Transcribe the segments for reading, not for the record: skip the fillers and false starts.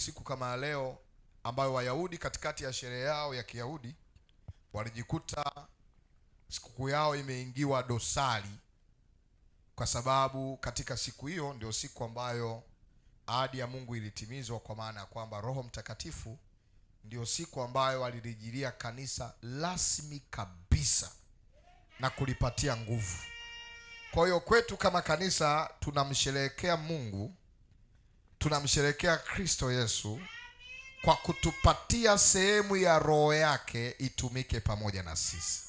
siku kama leo ambayo Wayahudi katikati ya sherehe yao ya Kiyahudi walijikuta sikukuu yao imeingiwa dosari, kwa sababu katika siku hiyo ndio siku ambayo ahadi ya Mungu ilitimizwa, kwa maana ya kwamba Roho Mtakatifu ndio siku ambayo alilijilia kanisa rasmi kabisa na kulipatia nguvu. Kwa hiyo kwetu kama kanisa tunamsherehekea Mungu, tunamsherehekea Kristo Yesu kwa kutupatia sehemu ya roho yake itumike pamoja na sisi.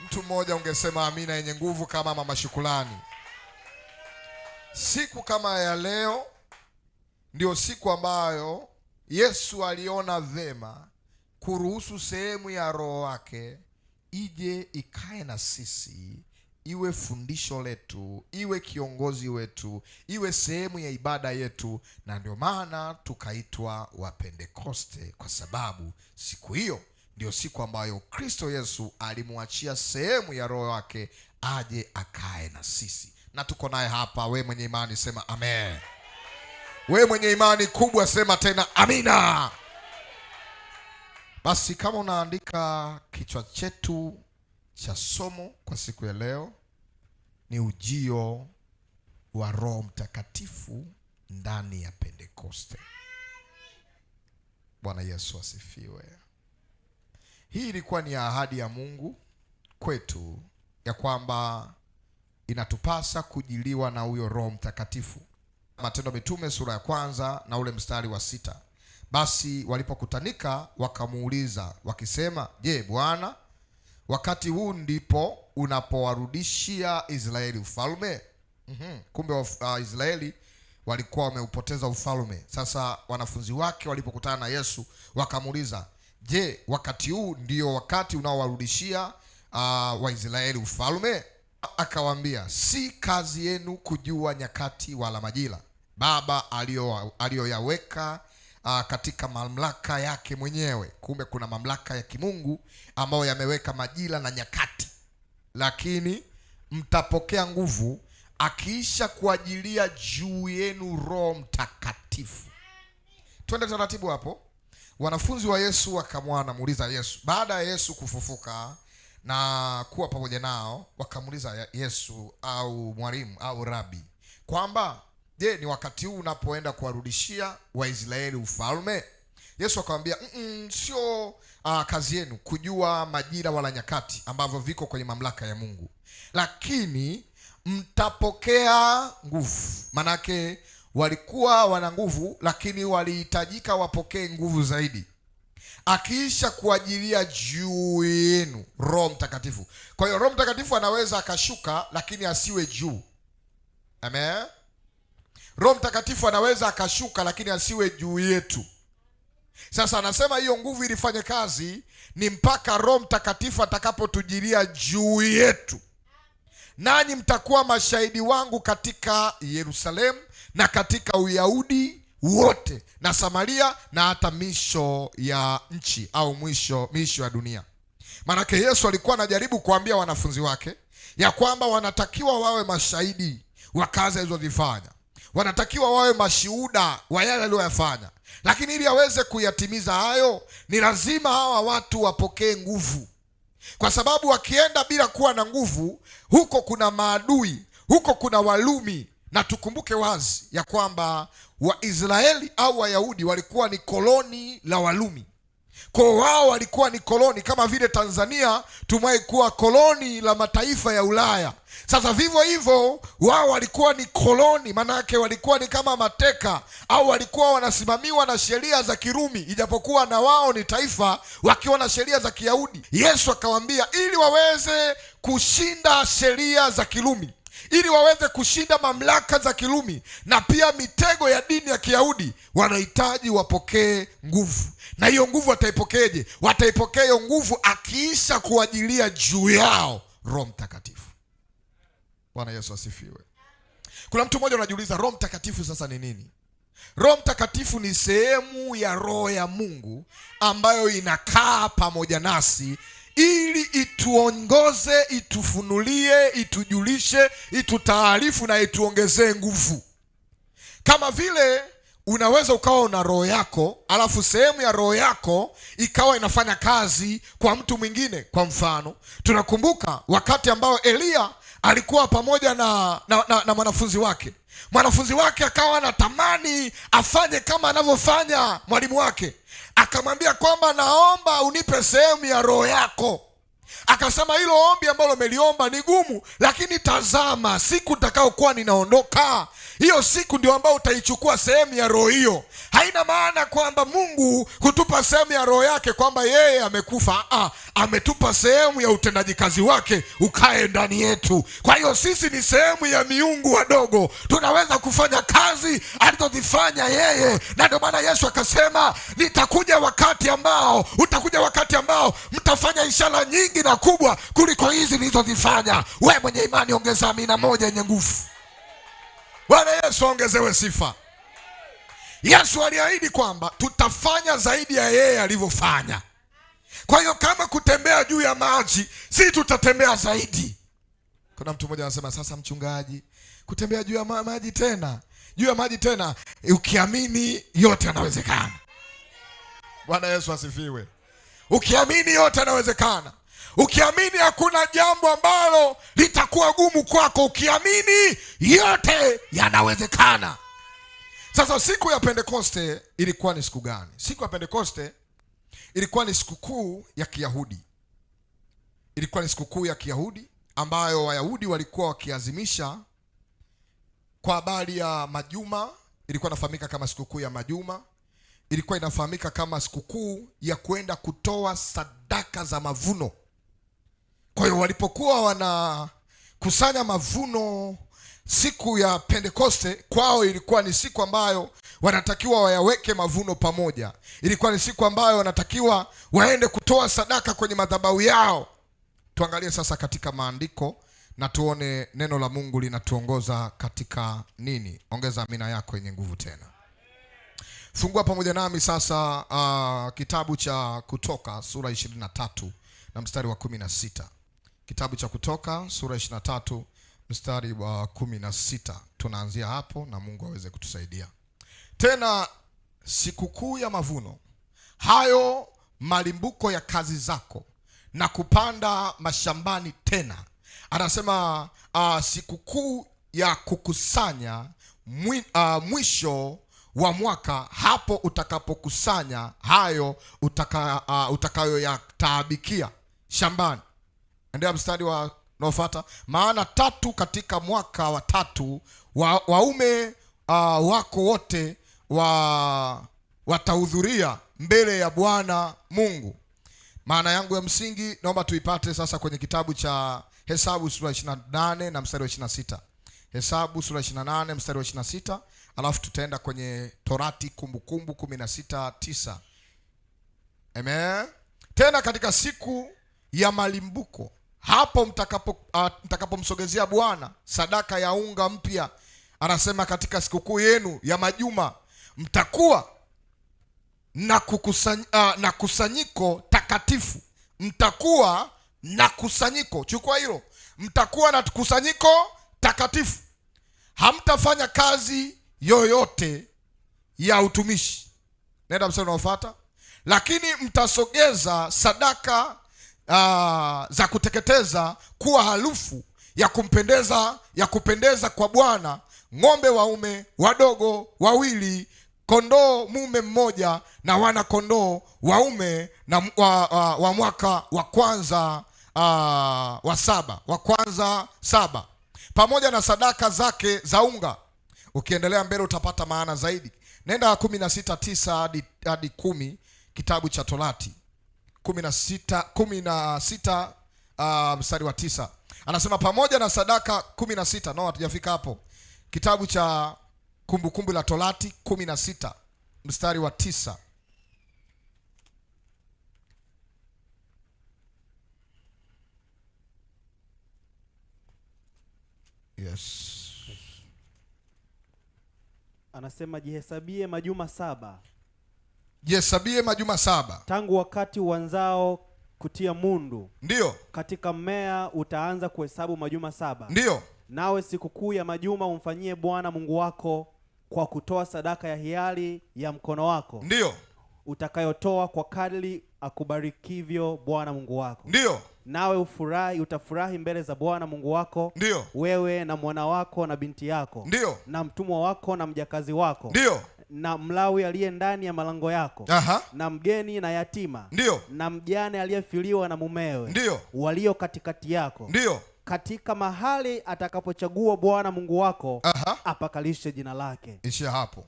Mtu mmoja ungesema amina yenye nguvu kama mama Shukrani. Siku kama ya leo ndio siku ambayo Yesu aliona vema kuruhusu sehemu ya roho wake ije ikae na sisi, iwe fundisho letu, iwe kiongozi wetu, iwe sehemu ya ibada yetu. Na ndio maana tukaitwa Wapentekoste, kwa sababu siku hiyo ndio siku ambayo Kristo Yesu alimwachia sehemu ya roho wake aje akae na sisi. Na tuko naye hapa. We mwenye imani sema amen. We mwenye imani kubwa sema tena amina. Basi kama unaandika, kichwa chetu cha somo kwa siku ya leo ni ujio wa Roho Mtakatifu ndani ya Pentekoste. Bwana Yesu asifiwe. Hii ilikuwa ni ahadi ya Mungu kwetu ya kwamba inatupasa kujiliwa na huyo Roho Mtakatifu. Matendo Mitume sura ya 1 na ule mstari wa 6. Basi walipokutanika wakamuuliza wakisema, je, Bwana, wakati huu ndipo unapowarudishia Israeli ufalme? Kumbe Israeli walikuwa wameupoteza ufalme. Sasa wanafunzi wake walipokutana na Yesu wakamuuliza, je, wakati huu ndio wakati unaowarudishia Waisraeli ufalme? Akawaambia, si kazi yenu kujua nyakati wala majira Baba aliyoyaweka katika mamlaka yake mwenyewe. Kumbe kuna mamlaka ya kimungu ambayo yameweka majira na nyakati. Lakini mtapokea nguvu akiisha kuajilia juu yenu Roho Mtakatifu. Twende taratibu hapo. Wanafunzi wa Yesu wanamuuliza Yesu, baada ya Yesu kufufuka na kuwa pamoja nao, wakamuuliza Yesu au mwalimu au rabi kwamba, je, ni wakati huu unapoenda kuwarudishia Waisraeli ufalme? Yesu akamwambia, sio kazi yenu kujua majira wala nyakati ambavyo viko kwenye mamlaka ya Mungu, lakini mtapokea nguvu. Manake walikuwa wana nguvu, lakini walihitajika wapokee nguvu zaidi akiisha kuajilia juu yenu Roho Mtakatifu. Kwa hiyo Roho Mtakatifu anaweza akashuka lakini asiwe juu. Amen. Roho Mtakatifu anaweza akashuka lakini asiwe juu yetu. Sasa anasema hiyo nguvu ilifanye kazi ni mpaka Roho Mtakatifu atakapotujilia juu yetu. Nanyi mtakuwa mashahidi wangu katika Yerusalemu na katika Uyahudi wote na Samaria na hata misho ya nchi au misho ya dunia. Manake Yesu alikuwa anajaribu kuambia wanafunzi wake ya kwamba wanatakiwa wawe mashahidi wa kazi alizozifanya. Wanatakiwa wawe mashuhuda wa yale aliyoyafanya. Lakini ili aweze kuyatimiza hayo, ni lazima hawa watu wapokee nguvu. Kwa sababu wakienda bila kuwa na nguvu, huko kuna maadui, huko kuna Walumi. Na tukumbuke wazi ya kwamba Waisraeli au Wayahudi walikuwa ni koloni la Walumi. Kwa wao walikuwa ni koloni kama vile Tanzania tumewahi kuwa koloni la mataifa ya Ulaya. Sasa vivyo hivyo wao walikuwa ni koloni, manake walikuwa ni kama mateka au walikuwa wanasimamiwa na sheria za Kirumi, ijapokuwa na wao ni taifa wakiwa na sheria za Kiyahudi. Yesu akawaambia ili waweze kushinda sheria za Kirumi, ili waweze kushinda mamlaka za Kirumi na pia mitego ya dini ya Kiyahudi, wanahitaji wapokee nguvu. Na hiyo nguvu wataipokeeje? Wataipokea hiyo nguvu akiisha kuajilia juu yao Roho Mtakatifu. Bwana Yesu asifiwe. Kuna mtu mmoja anajiuliza, Roho Mtakatifu sasa ni nini? Roho Mtakatifu ni sehemu ya Roho ya Mungu ambayo inakaa pamoja nasi ili ituongoze, itufunulie, itujulishe, itutaarifu na ituongezee nguvu. Kama vile unaweza ukawa una roho yako, alafu sehemu ya roho yako ikawa inafanya kazi kwa mtu mwingine. Kwa mfano, tunakumbuka wakati ambao Elia alikuwa pamoja na mwanafunzi wake. Mwanafunzi wake akawa anatamani afanye kama anavyofanya mwalimu wake. Akamwambia kwamba naomba unipe sehemu ya roho yako. Akasema hilo ombi ambalo umeliomba ni gumu, lakini tazama, siku nitakayokuwa ninaondoka, hiyo siku ndio ambao utaichukua sehemu ya roho hiyo. Haina maana kwamba Mungu kutupa sehemu ya roho yake kwamba yeye amekufa. Ametupa sehemu ya utendaji kazi wake ukae ndani yetu. Kwa hiyo sisi ni sehemu ya miungu wadogo, tunaweza kufanya kazi alizozifanya yeye. Na ndio maana Yesu akasema, utakuja wakati ambao mtafanya ishara nyingi na kubwa kuliko hizi nilizozifanya. Wewe mwenye imani ongeza amina moja yenye nguvu. Bwana Yesu ongezewe sifa. Yesu aliahidi kwamba tutafanya zaidi ya yeye alivyofanya. Kwa hiyo kama kutembea juu ya maji, si tutatembea zaidi. Kuna mtu mmoja anasema, sasa mchungaji, kutembea juu ya maji tena? Juu ya maji tena? Ukiamini yote yanawezekana. Bwana Yesu asifiwe. Ukiamini yote yanawezekana. Ukiamini hakuna jambo ambalo litakuwa gumu kwako. Ukiamini yote yanawezekana. Sasa siku ya Pentekoste ilikuwa ni siku gani? Siku ya Pentekoste ilikuwa ni sikukuu ya Kiyahudi. Ilikuwa ni sikukuu ya Kiyahudi ambayo Wayahudi walikuwa wakiazimisha kwa habari ya majuma. Ilikuwa inafahamika kama sikukuu ya majuma. Ilikuwa inafahamika kama sikukuu ya kwenda kutoa sadaka za mavuno. Kwa hiyo walipokuwa wanakusanya mavuno siku ya Pentekoste, kwao ilikuwa ni siku ambayo wanatakiwa wayaweke mavuno pamoja. Ilikuwa ni siku ambayo wanatakiwa waende kutoa sadaka kwenye madhabahu yao. Tuangalie sasa katika maandiko na tuone neno la Mungu linatuongoza katika nini. Ongeza amina yako yenye nguvu tena. Fungua pamoja nami sasa kitabu cha Kutoka sura 23 na mstari wa 16. Kitabu cha Kutoka sura 23 mstari wa 16. Tunaanzia hapo na Mungu aweze kutusaidia. Tena sikukuu ya mavuno, hayo malimbuko ya kazi zako na kupanda mashambani tena. Anasema sikukuu ya kukusanya mwisho wa mwaka, hapo utakapokusanya hayo utakayoyataabikia shambani. Endelea mstari wa unaofuata. Maana 3 katika mwaka wa 3 waume wako wote watahudhuria mbele ya Bwana Mungu. Maana yangu ya msingi naomba tuipate sasa kwenye kitabu cha Hesabu sura 28 na mstari wa 26. Hesabu sura 28 mstari wa 26, alafu tutaenda kwenye Torati Kumbukumbu 16:9. Amen. Tena katika siku ya malimbuko, hapo mtakapomsogezea Bwana sadaka ya unga mpya, anasema katika sikukuu yenu ya majuma mtakuwa na kusanyiko takatifu. Mtakuwa na kusanyiko, chukua hilo, mtakuwa na kusanyiko takatifu. Hamtafanya kazi yoyote ya utumishi. Nenda mstari unaofuata. Lakini mtasogeza sadaka za kuteketeza kuwa harufu ya kupendeza kwa Bwana, ng'ombe waume wadogo 2, kondoo mume 1 na wana kondoo waume na wa mwaka wa kwanza wa kwanza 7, pamoja na sadaka zake za unga. Ukiendelea mbele utapata maana zaidi. Nenda 16:9 hadi 10, kitabu cha Torati 16 mstari wa 9. Anasema pamoja na sadaka 16. No, hatujafika hapo. Kitabu cha Kumbukumbu la Torati 16 mstari wa 9. Yes. Anasema jihesabie majuma 7. Jihesabie majuma 7. Tangu wakati uanzao kutia mundu. Ndio. Katika mmea utaanza kuhesabu majuma 7. Ndio. Nawe sikukuu ya majuma umfanyie Bwana Mungu wako kwa kutoa sadaka ya hiari ya mkono wako, Ndiyo. utakayotoa kwa kadri akubarikivyo Bwana Mungu wako. Ndiyo. Nawe utafurahi mbele za Bwana Mungu wako. Ndiyo. Wewe na mwana wako na binti yako. Ndiyo. Na mtumwa wako na mjakazi wako. Ndiyo. Na Mlawi aliye ndani ya malango yako. Aha. Na mgeni na yatima. Ndiyo. Na mjane aliyefiliwa na mumewe. Ndiyo. Walio katikati yako. Ndiyo. Katika mahali atakapochagua Bwana Mungu wako, Aha, apakalishe jina lake. ishia hapo.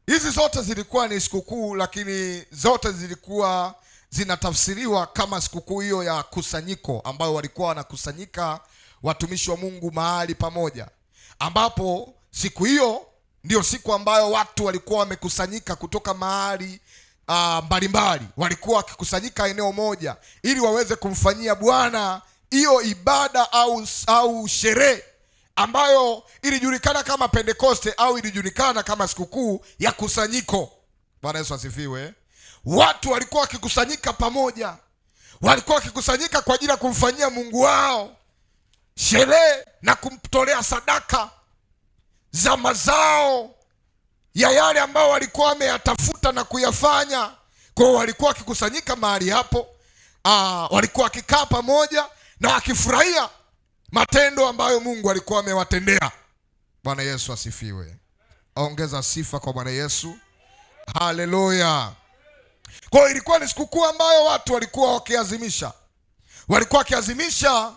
Hizi zote zilikuwa ni sikukuu, lakini zote zilikuwa zinatafsiriwa kama sikukuu hiyo ya kusanyiko, ambayo walikuwa wanakusanyika watumishi wa Mungu mahali pamoja, ambapo siku hiyo ndio siku ambayo watu walikuwa wamekusanyika kutoka mahali mbalimbali, walikuwa wakikusanyika eneo moja ili waweze kumfanyia Bwana hiyo ibada au sherehe ambayo ilijulikana kama Pentekoste au ilijulikana kama sikukuu ya kusanyiko. Bwana Yesu asifiwe. Watu walikuwa wakikusanyika pamoja, walikuwa wakikusanyika kwa ajili ya kumfanyia Mungu wao sherehe na kumtolea sadaka za mazao ya yale ambao walikuwa wameyatafuta na kuyafanya. Kwa hiyo walikuwa wakikusanyika mahali hapo, walikuwa wakikaa pamoja na wakifurahia matendo ambayo Mungu alikuwa amewatendea. Bwana Yesu asifiwe. Ongeza sifa kwa Bwana Yesu. Haleluya. Kwa hiyo ilikuwa ni sikukuu ambayo watu walikuwa wakiazimisha. Walikuwa wakiazimisha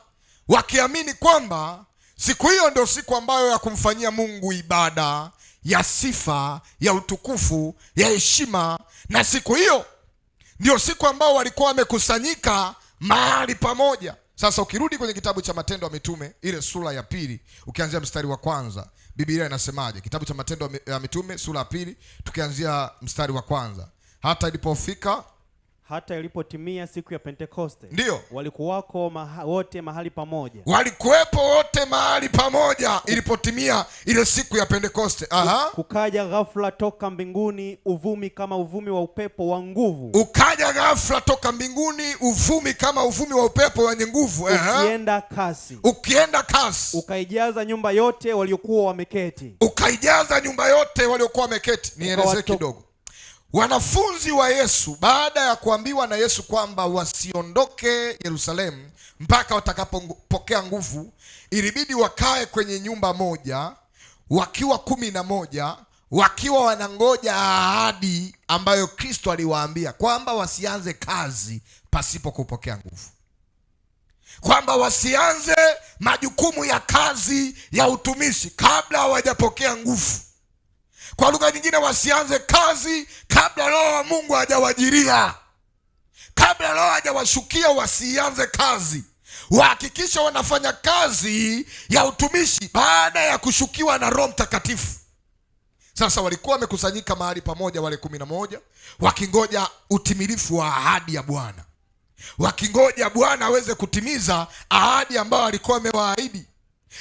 wakiamini kwamba siku hiyo ndio siku ambayo ya kumfanyia Mungu ibada ya sifa, ya utukufu, ya heshima, na siku hiyo ndio siku ambao walikuwa wamekusanyika mahali pamoja. Sasa ukirudi kwenye kitabu cha Matendo ya Mitume ile sura ya 2 ukianzia mstari wa 1, Biblia inasemaje? Kitabu cha Matendo ya Mitume sura ya 2 tukianzia mstari wa 1. Hata ilipotimia siku ya Pentekoste, ndio walikuwako wote mahali pamoja. Walikuwepo wote mahali pamoja ilipotimia ile siku ya Pentekoste. Kukaja ghafla toka mbinguni uvumi kama uvumi wa upepo wa nguvu. Ukaja ghafla toka mbinguni uvumi kama uvumi wa upepo wenye nguvu. Ukienda kasi. Ukaijaza nyumba yote waliokuwa wameketi. Nieleze kidogo. Wanafunzi wa Yesu baada ya kuambiwa na Yesu kwamba wasiondoke Yerusalemu mpaka watakapopokea nguvu, ilibidi wakae kwenye nyumba moja wakiwa 11, wakiwa wanangoja ahadi ambayo Kristo aliwaambia kwamba wasianze kazi pasipo kupokea nguvu, kwamba wasianze majukumu ya kazi ya utumishi kabla hawajapokea nguvu. Kwa lugha nyingine, wasianze kazi kabla Roho wa Mungu hajawajiria, kabla Roho hajawashukia. Wasianze kazi, wahakikisha wanafanya kazi ya utumishi baada ya kushukiwa na Roho Mtakatifu. Sasa walikuwa wamekusanyika mahali pamoja wale 11, wakingoja utimilifu wa ahadi ya Bwana, wakingoja Bwana aweze kutimiza ahadi ambayo alikuwa amewaahidi.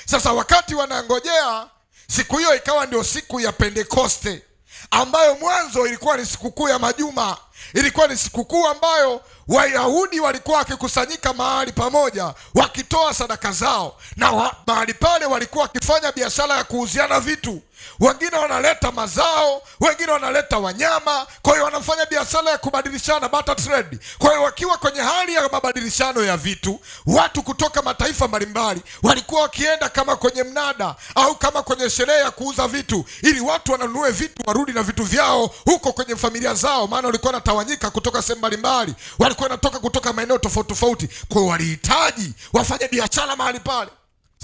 Sasa wakati wanangojea, siku hiyo ikawa ndio siku ya Pentekoste, ambayo mwanzo ilikuwa ni sikukuu ya majuma. Ilikuwa ni sikukuu ambayo Wayahudi walikuwa wakikusanyika mahali pamoja wakitoa sadaka zao, na mahali pale walikuwa wakifanya biashara ya kuuziana vitu. Wengine wanaleta mazao, wengine wanaleta wanyama. Kwa hiyo wanafanya biashara ya kubadilishana, barter trade. Kwa hiyo wakiwa kwenye hali ya mabadilishano ya vitu, watu kutoka mataifa mbalimbali walikuwa wakienda kama kwenye mnada au kama kwenye sherehe ya kuuza vitu, ili watu wanunue vitu warudi na vitu vyao huko kwenye familia zao, maana walikuwa wanatawanyika kutoka sehemu mbalimbali, walikuwa wanatoka kutoka maeneo tofauti tofauti. Kwa hiyo walihitaji wafanye biashara mahali pale.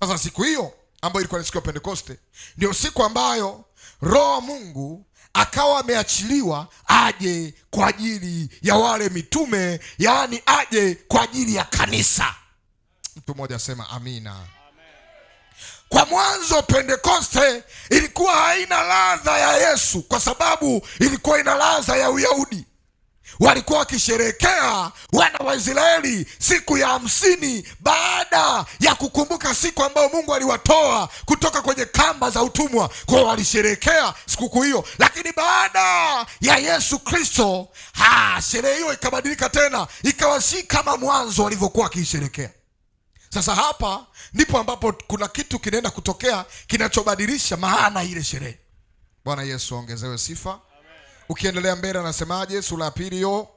Sasa siku hiyo ambayo ilikuwa ni siku ya Pentekoste ndio siku ambayo Roho wa Mungu akawa ameachiliwa aje kwa ajili ya wale mitume, yaani aje kwa ajili ya kanisa. Mtu mmoja asema amina. Amen. Kwa mwanzo Pentekoste ilikuwa haina ladha ya Yesu, kwa sababu ilikuwa ina ladha ya Uyahudi. Walikuwa wakisherehekea wana wa Israeli siku ya 50 baada ya kukumbuka siku ambayo Mungu aliwatoa kutoka kwenye kamba za utumwa. Kwa walisherehekea sikukuu hiyo, lakini baada ya Yesu Kristo, sherehe hiyo ikabadilika tena, ikawa si kama mwanzo walivyokuwa wakisherehekea. Sasa hapa ndipo ambapo kuna kitu kinaenda kutokea kinachobadilisha maana ile sherehe. Bwana Yesu aongezewe sifa. Amen. Ukiendelea mbele anasemaje sura ya pili hiyo?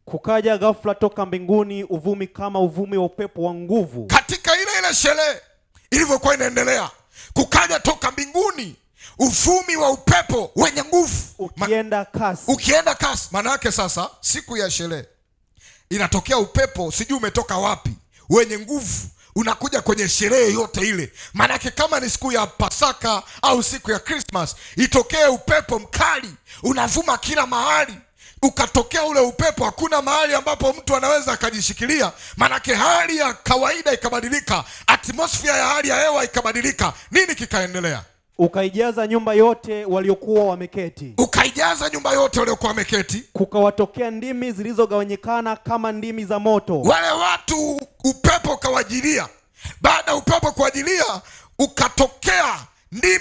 Kukaja ghafla toka mbinguni uvumi kama uvumi wa upepo wa nguvu. Katika ile sherehe ilivyokuwa inaendelea, kukaja toka mbinguni uvumi wa upepo wenye nguvu ukienda kasi. Maana yake sasa siku ya sherehe inatokea upepo, sijui umetoka wapi, wenye nguvu unakuja kwenye sherehe yote ile. Maana yake kama ni siku ya Pasaka au siku ya Christmas, itokee upepo mkali unavuma kila mahali. Ukatokea ule upepo, hakuna mahali ambapo mtu anaweza akajishikilia. Manake hali ya kawaida ikabadilika, atmosphere ya hali ya hewa ikabadilika. Nini kikaendelea? Ukaijaza nyumba yote waliokuwa wameketi. Kukawatokea ndimi zilizogawanyikana kama ndimi za moto. Wale watu upepo kawajilia. Baada upepo kuwajilia,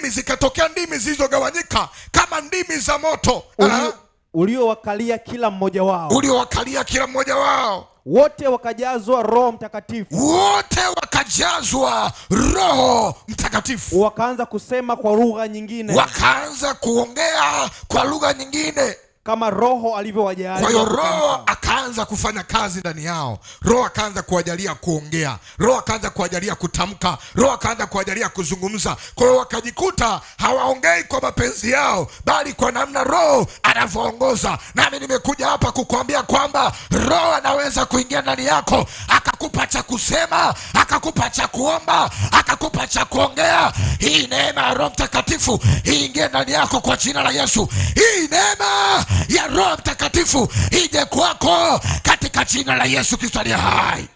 zikatokea ndimi zilizogawanyika kama ndimi za moto. Uliowakalia kila mmoja wao. Wote wakajazwa Roho Mtakatifu. Wakaanza kusema kwa lugha nyingine. Wakaanza kuongea kwa lugha nyingine kama Roho alivyowajalia. Kwa hiyo Roho akaanza kufanya kazi ndani yao. Roho akaanza kuwajalia kuongea. Roho akaanza kuwajalia kutamka. Roho akaanza kuwajalia kuzungumza. Kwa hiyo wakajikuta hawaongei kwa mapenzi yao, bali kwa namna Roho anavyoongoza. Nami nimekuja hapa kukuambia kwamba Roho anaweza kuingia ndani yako, akakupa cha kusema, akakupa cha kuomba, akakupa cha kuongea. Hii neema ya Roho Mtakatifu iingie ndani yako kwa jina la Yesu. Hii neema ya Roho Mtakatifu ije kwako katika jina la Yesu Kristo aliye hai.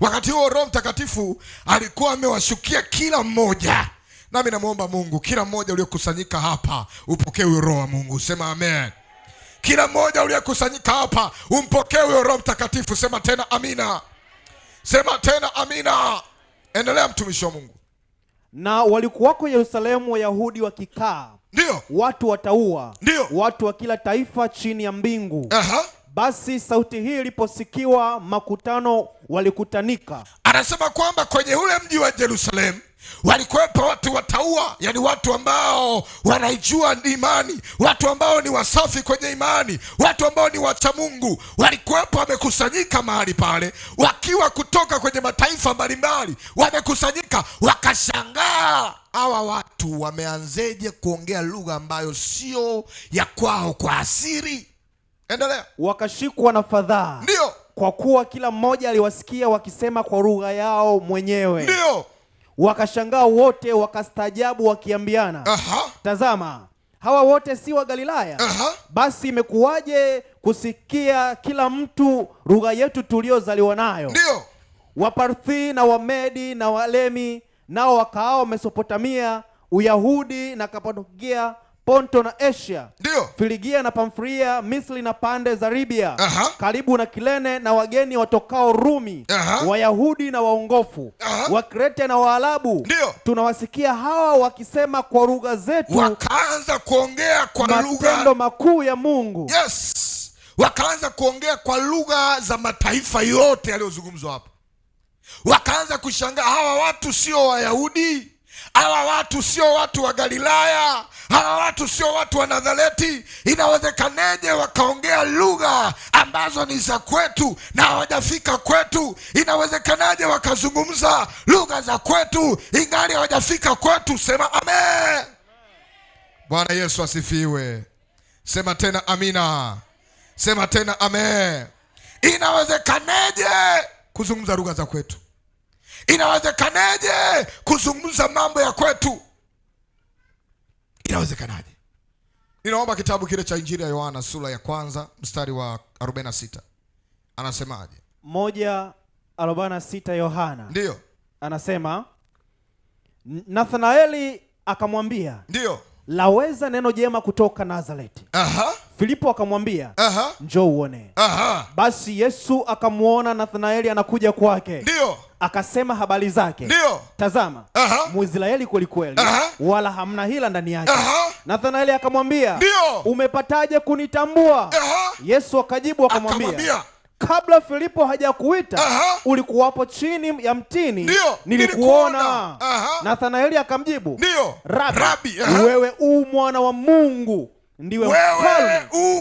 Wakati huo Roho Mtakatifu alikuwa amewashukia kila mmoja. Nami namuomba Mungu, kila mmoja uliokusanyika hapa upokee huyo Roho wa Mungu. Sema amen. Kila mmoja uliokusanyika hapa umpokee huyo Roho Mtakatifu. Sema tena amina. Sema tena amina. Endelea mtumishi wa Mungu. Na walikuwako Yerusalemu Wayahudi wakikaa. Ndio. Watu wataua. Ndio. Watu wa kila taifa chini ya mbingu. Basi sauti hii iliposikiwa, makutano walikutanika. Anasema kwamba kwenye ule mji wa Yerusalemu walikuwepo watu wataua, yani watu ambao wanaijua imani, watu ambao ni wasafi kwenye imani, watu ambao ni wacha Mungu. Walikuwepo wamekusanyika mahali pale, wakiwa kutoka kwenye mataifa mbalimbali wamekusanyika. Wakashangaa, hawa watu wameanzeje kuongea lugha ambayo sio ya kwao kwa asili? Endelea. Wakashikwa na fadhaa. Ndio. Kwa kuwa kila mmoja aliwasikia wakisema kwa lugha yao mwenyewe. Ndio. Wakashangaa wote, wakastaajabu wakiambiana, tazama, hawa wote si wa Galilaya? Basi imekuwaje kusikia kila mtu lugha yetu tuliozaliwa nayo? Ndio. Waparthi na Wamedi na Walemi nao wakaao Mesopotamia, Uyahudi na Kapadokia, Ponto na Asia, ndio, Filigia na Pamfilia, Misri na pande za Libya, karibu na Kilene, na wageni watokao Rumi, Wayahudi na waongofu, Wakrete na Waarabu. Ndio. Tunawasikia hawa wakisema kwa lugha zetu. Wakaanza kuongea kwa lugha, matendo makuu ya Mungu. Yes. Wakaanza kuongea kwa lugha za mataifa yote yaliyozungumzwa hapa. Wakaanza kushangaa, hawa watu sio Wayahudi, hawa watu sio watu wa Galilaya, hawa watu sio watu wa Nazareti. Inawezekaneje wakaongea lugha ambazo ni za kwetu na hawajafika kwetu? Inawezekanaje wakazungumza lugha za kwetu ingali hawajafika kwetu? Sema amen. Bwana Yesu asifiwe. Sema tena amina. Sema tena amen. Inawezekaneje kuzungumza lugha za kwetu? Inawezekanaje kuzungumza mambo ya kwetu? Inawezekanaje? Ninaomba kitabu kile cha Injili ya Yohana sura ya kwanza mstari wa 46. Anasemaje? 1:46 Yohana. Ndio. Anasema, Nathanaeli akamwambia, ndio, laweza neno jema kutoka Nazareti? Filipo akamwambia, njoo uone. Basi Yesu akamuona Nathanaeli anakuja kwake. Ndio. Akasema habari zake. Ndio. Tazama, Mwisraeli kweli kweli, wala hamna hila ndani yake. Nathanaeli akamwambia, ndio, umepataje kunitambua? Yesu akajibu akamwambia, kabla Filipo hajakuita ulikuwapo chini ya mtini. Ndio, nilikuona. Nathanaeli akamjibu, ndio, Rabi, wewe u mwana wa Mungu, ndiwe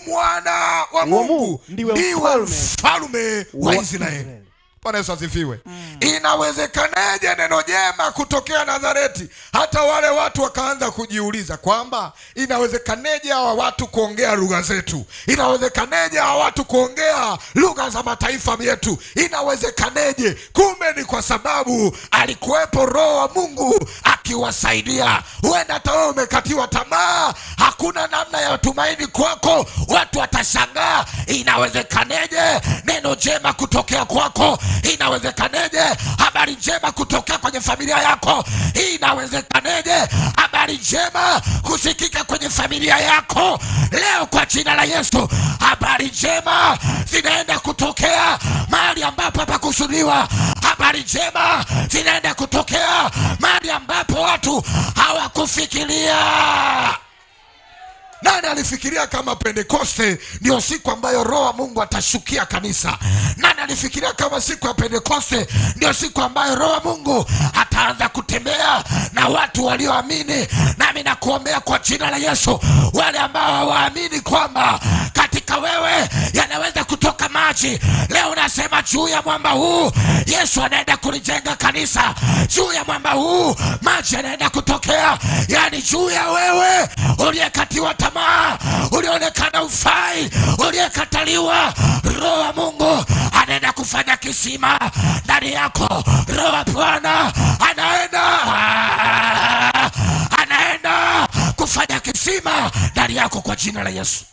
mwana wa Mungu, ndiwe mfalme wa Israeli. Bwana Yesu asifiwe. Inawezekaneje neno jema kutokea Nazareti? Hata wale watu wakaanza kujiuliza kwamba inawezekaneje hawa watu kuongea lugha zetu? Inawezekaneje hawa watu kuongea lugha za mataifa yetu? Inawezekaneje? Kumbe ni kwa sababu alikuwepo Roho wa Mungu akiwasaidia. Huenda hata wewe umekatiwa tamaa, hakuna namna ya tumaini kwako, watu watashangaa. Inawezekaneje neno jema kutokea kwako? Inawezekaneje habari njema kutokea kwenye familia yako? Inawezekaneje habari njema kusikika kwenye familia yako? Leo kwa jina la Yesu, habari njema zinaenda kutokea mahali ambapo hapakusudiwa. Habari njema zinaenda kutokea mahali ambapo watu hawakufikiria. Nani alifikiria kama Pentekoste ndio siku ambayo Roho wa Mungu atashukia kanisa? Nani alifikiria kama siku ya Pentekoste ndio siku ambayo Roho wa Mungu ataanza kutembea na watu walioamini? Nami nakuombea kwa jina la Yesu, wale ambao hawaamini kwamba katika wewe yanaweza kutoka maji, leo nasema juu ya mwamba huu Yesu anaenda kulijenga kanisa. Juu ya mwamba huu maji yanaenda kutokea. Yani juu ya wewe uliyekatiwa tamaa, ulionekana ufai, uliyekataliwa, Roho wa Mungu anaenda kufanya kisima ndani yako. Roho wa Bwana anaenda kufanya kisima ndani yako kwa jina la Yesu.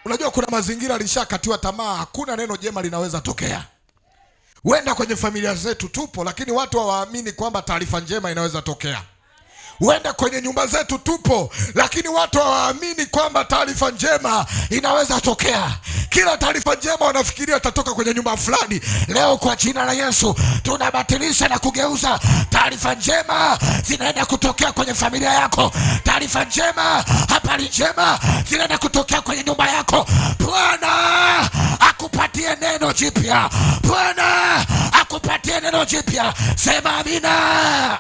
Unajua kuna mazingira alishakatiwa tamaa, hakuna neno jema linaweza tokea. Wenda kwenye familia zetu tupo, lakini watu hawaamini kwamba taarifa njema inaweza tokea. Wenda kwenye nyumba zetu tupo, lakini watu hawaamini kwamba taarifa njema inaweza tokea. Kila taarifa njema wanafikiria itatoka kwenye nyumba fulani. Leo kwa jina la Yesu tunabatilisha na kugeuza. Taarifa njema zinaenda kutokea kwenye familia yako. Taarifa njema, habari njema zinaenda kutokea kwenye nyumba yako. Bwana akupatie neno jipya. Bwana akupatie neno jipya. Sema amina.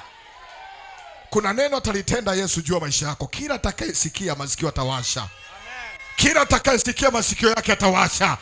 Kuna neno atalitenda Yesu juu ya maisha yako. Kila atakayesikia masikio atawasha. Kila atakayesikia masikio yake atawasha.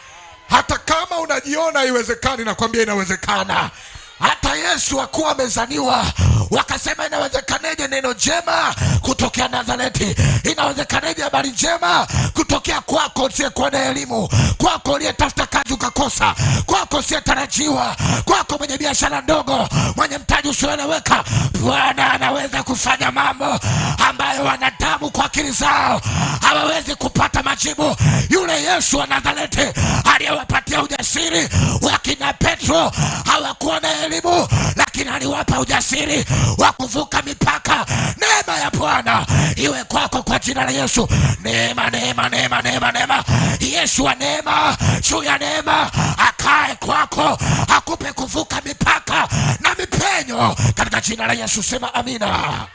Hata kama unajiona haiwezekani, nakwambia inawezekana. Hata Yesu hakuwa amezaniwa, wakasema inawezekaneje neno jema kutokea Nazareti? Inawezekaneje habari njema kutokea kwako usiyekuwa na elimu, kwako uliyetafuta kazi ukakosa, kwako usiyetarajiwa, kwako mwenye biashara ndogo, mwenye mtaji usioeleweka? Bwana anaweza kufanya mambo ambayo wanadamu kwa akili zao hawawezi kupata majibu. Yule Yesu wa Nazareti aliyewapatia ujasiri wakina Petro, hawakuwa na elimu, lakini aliwapa ujasiri wa kuvuka mipaka. Neema ya Bwana iwe kwako kwa jina la Yesu. Neema, neema, neema, neema, neema. Yesu wa neema, juu ya neema akae kwako, akupe kuvuka mipaka na mipenyo katika jina la Yesu. Sema amina.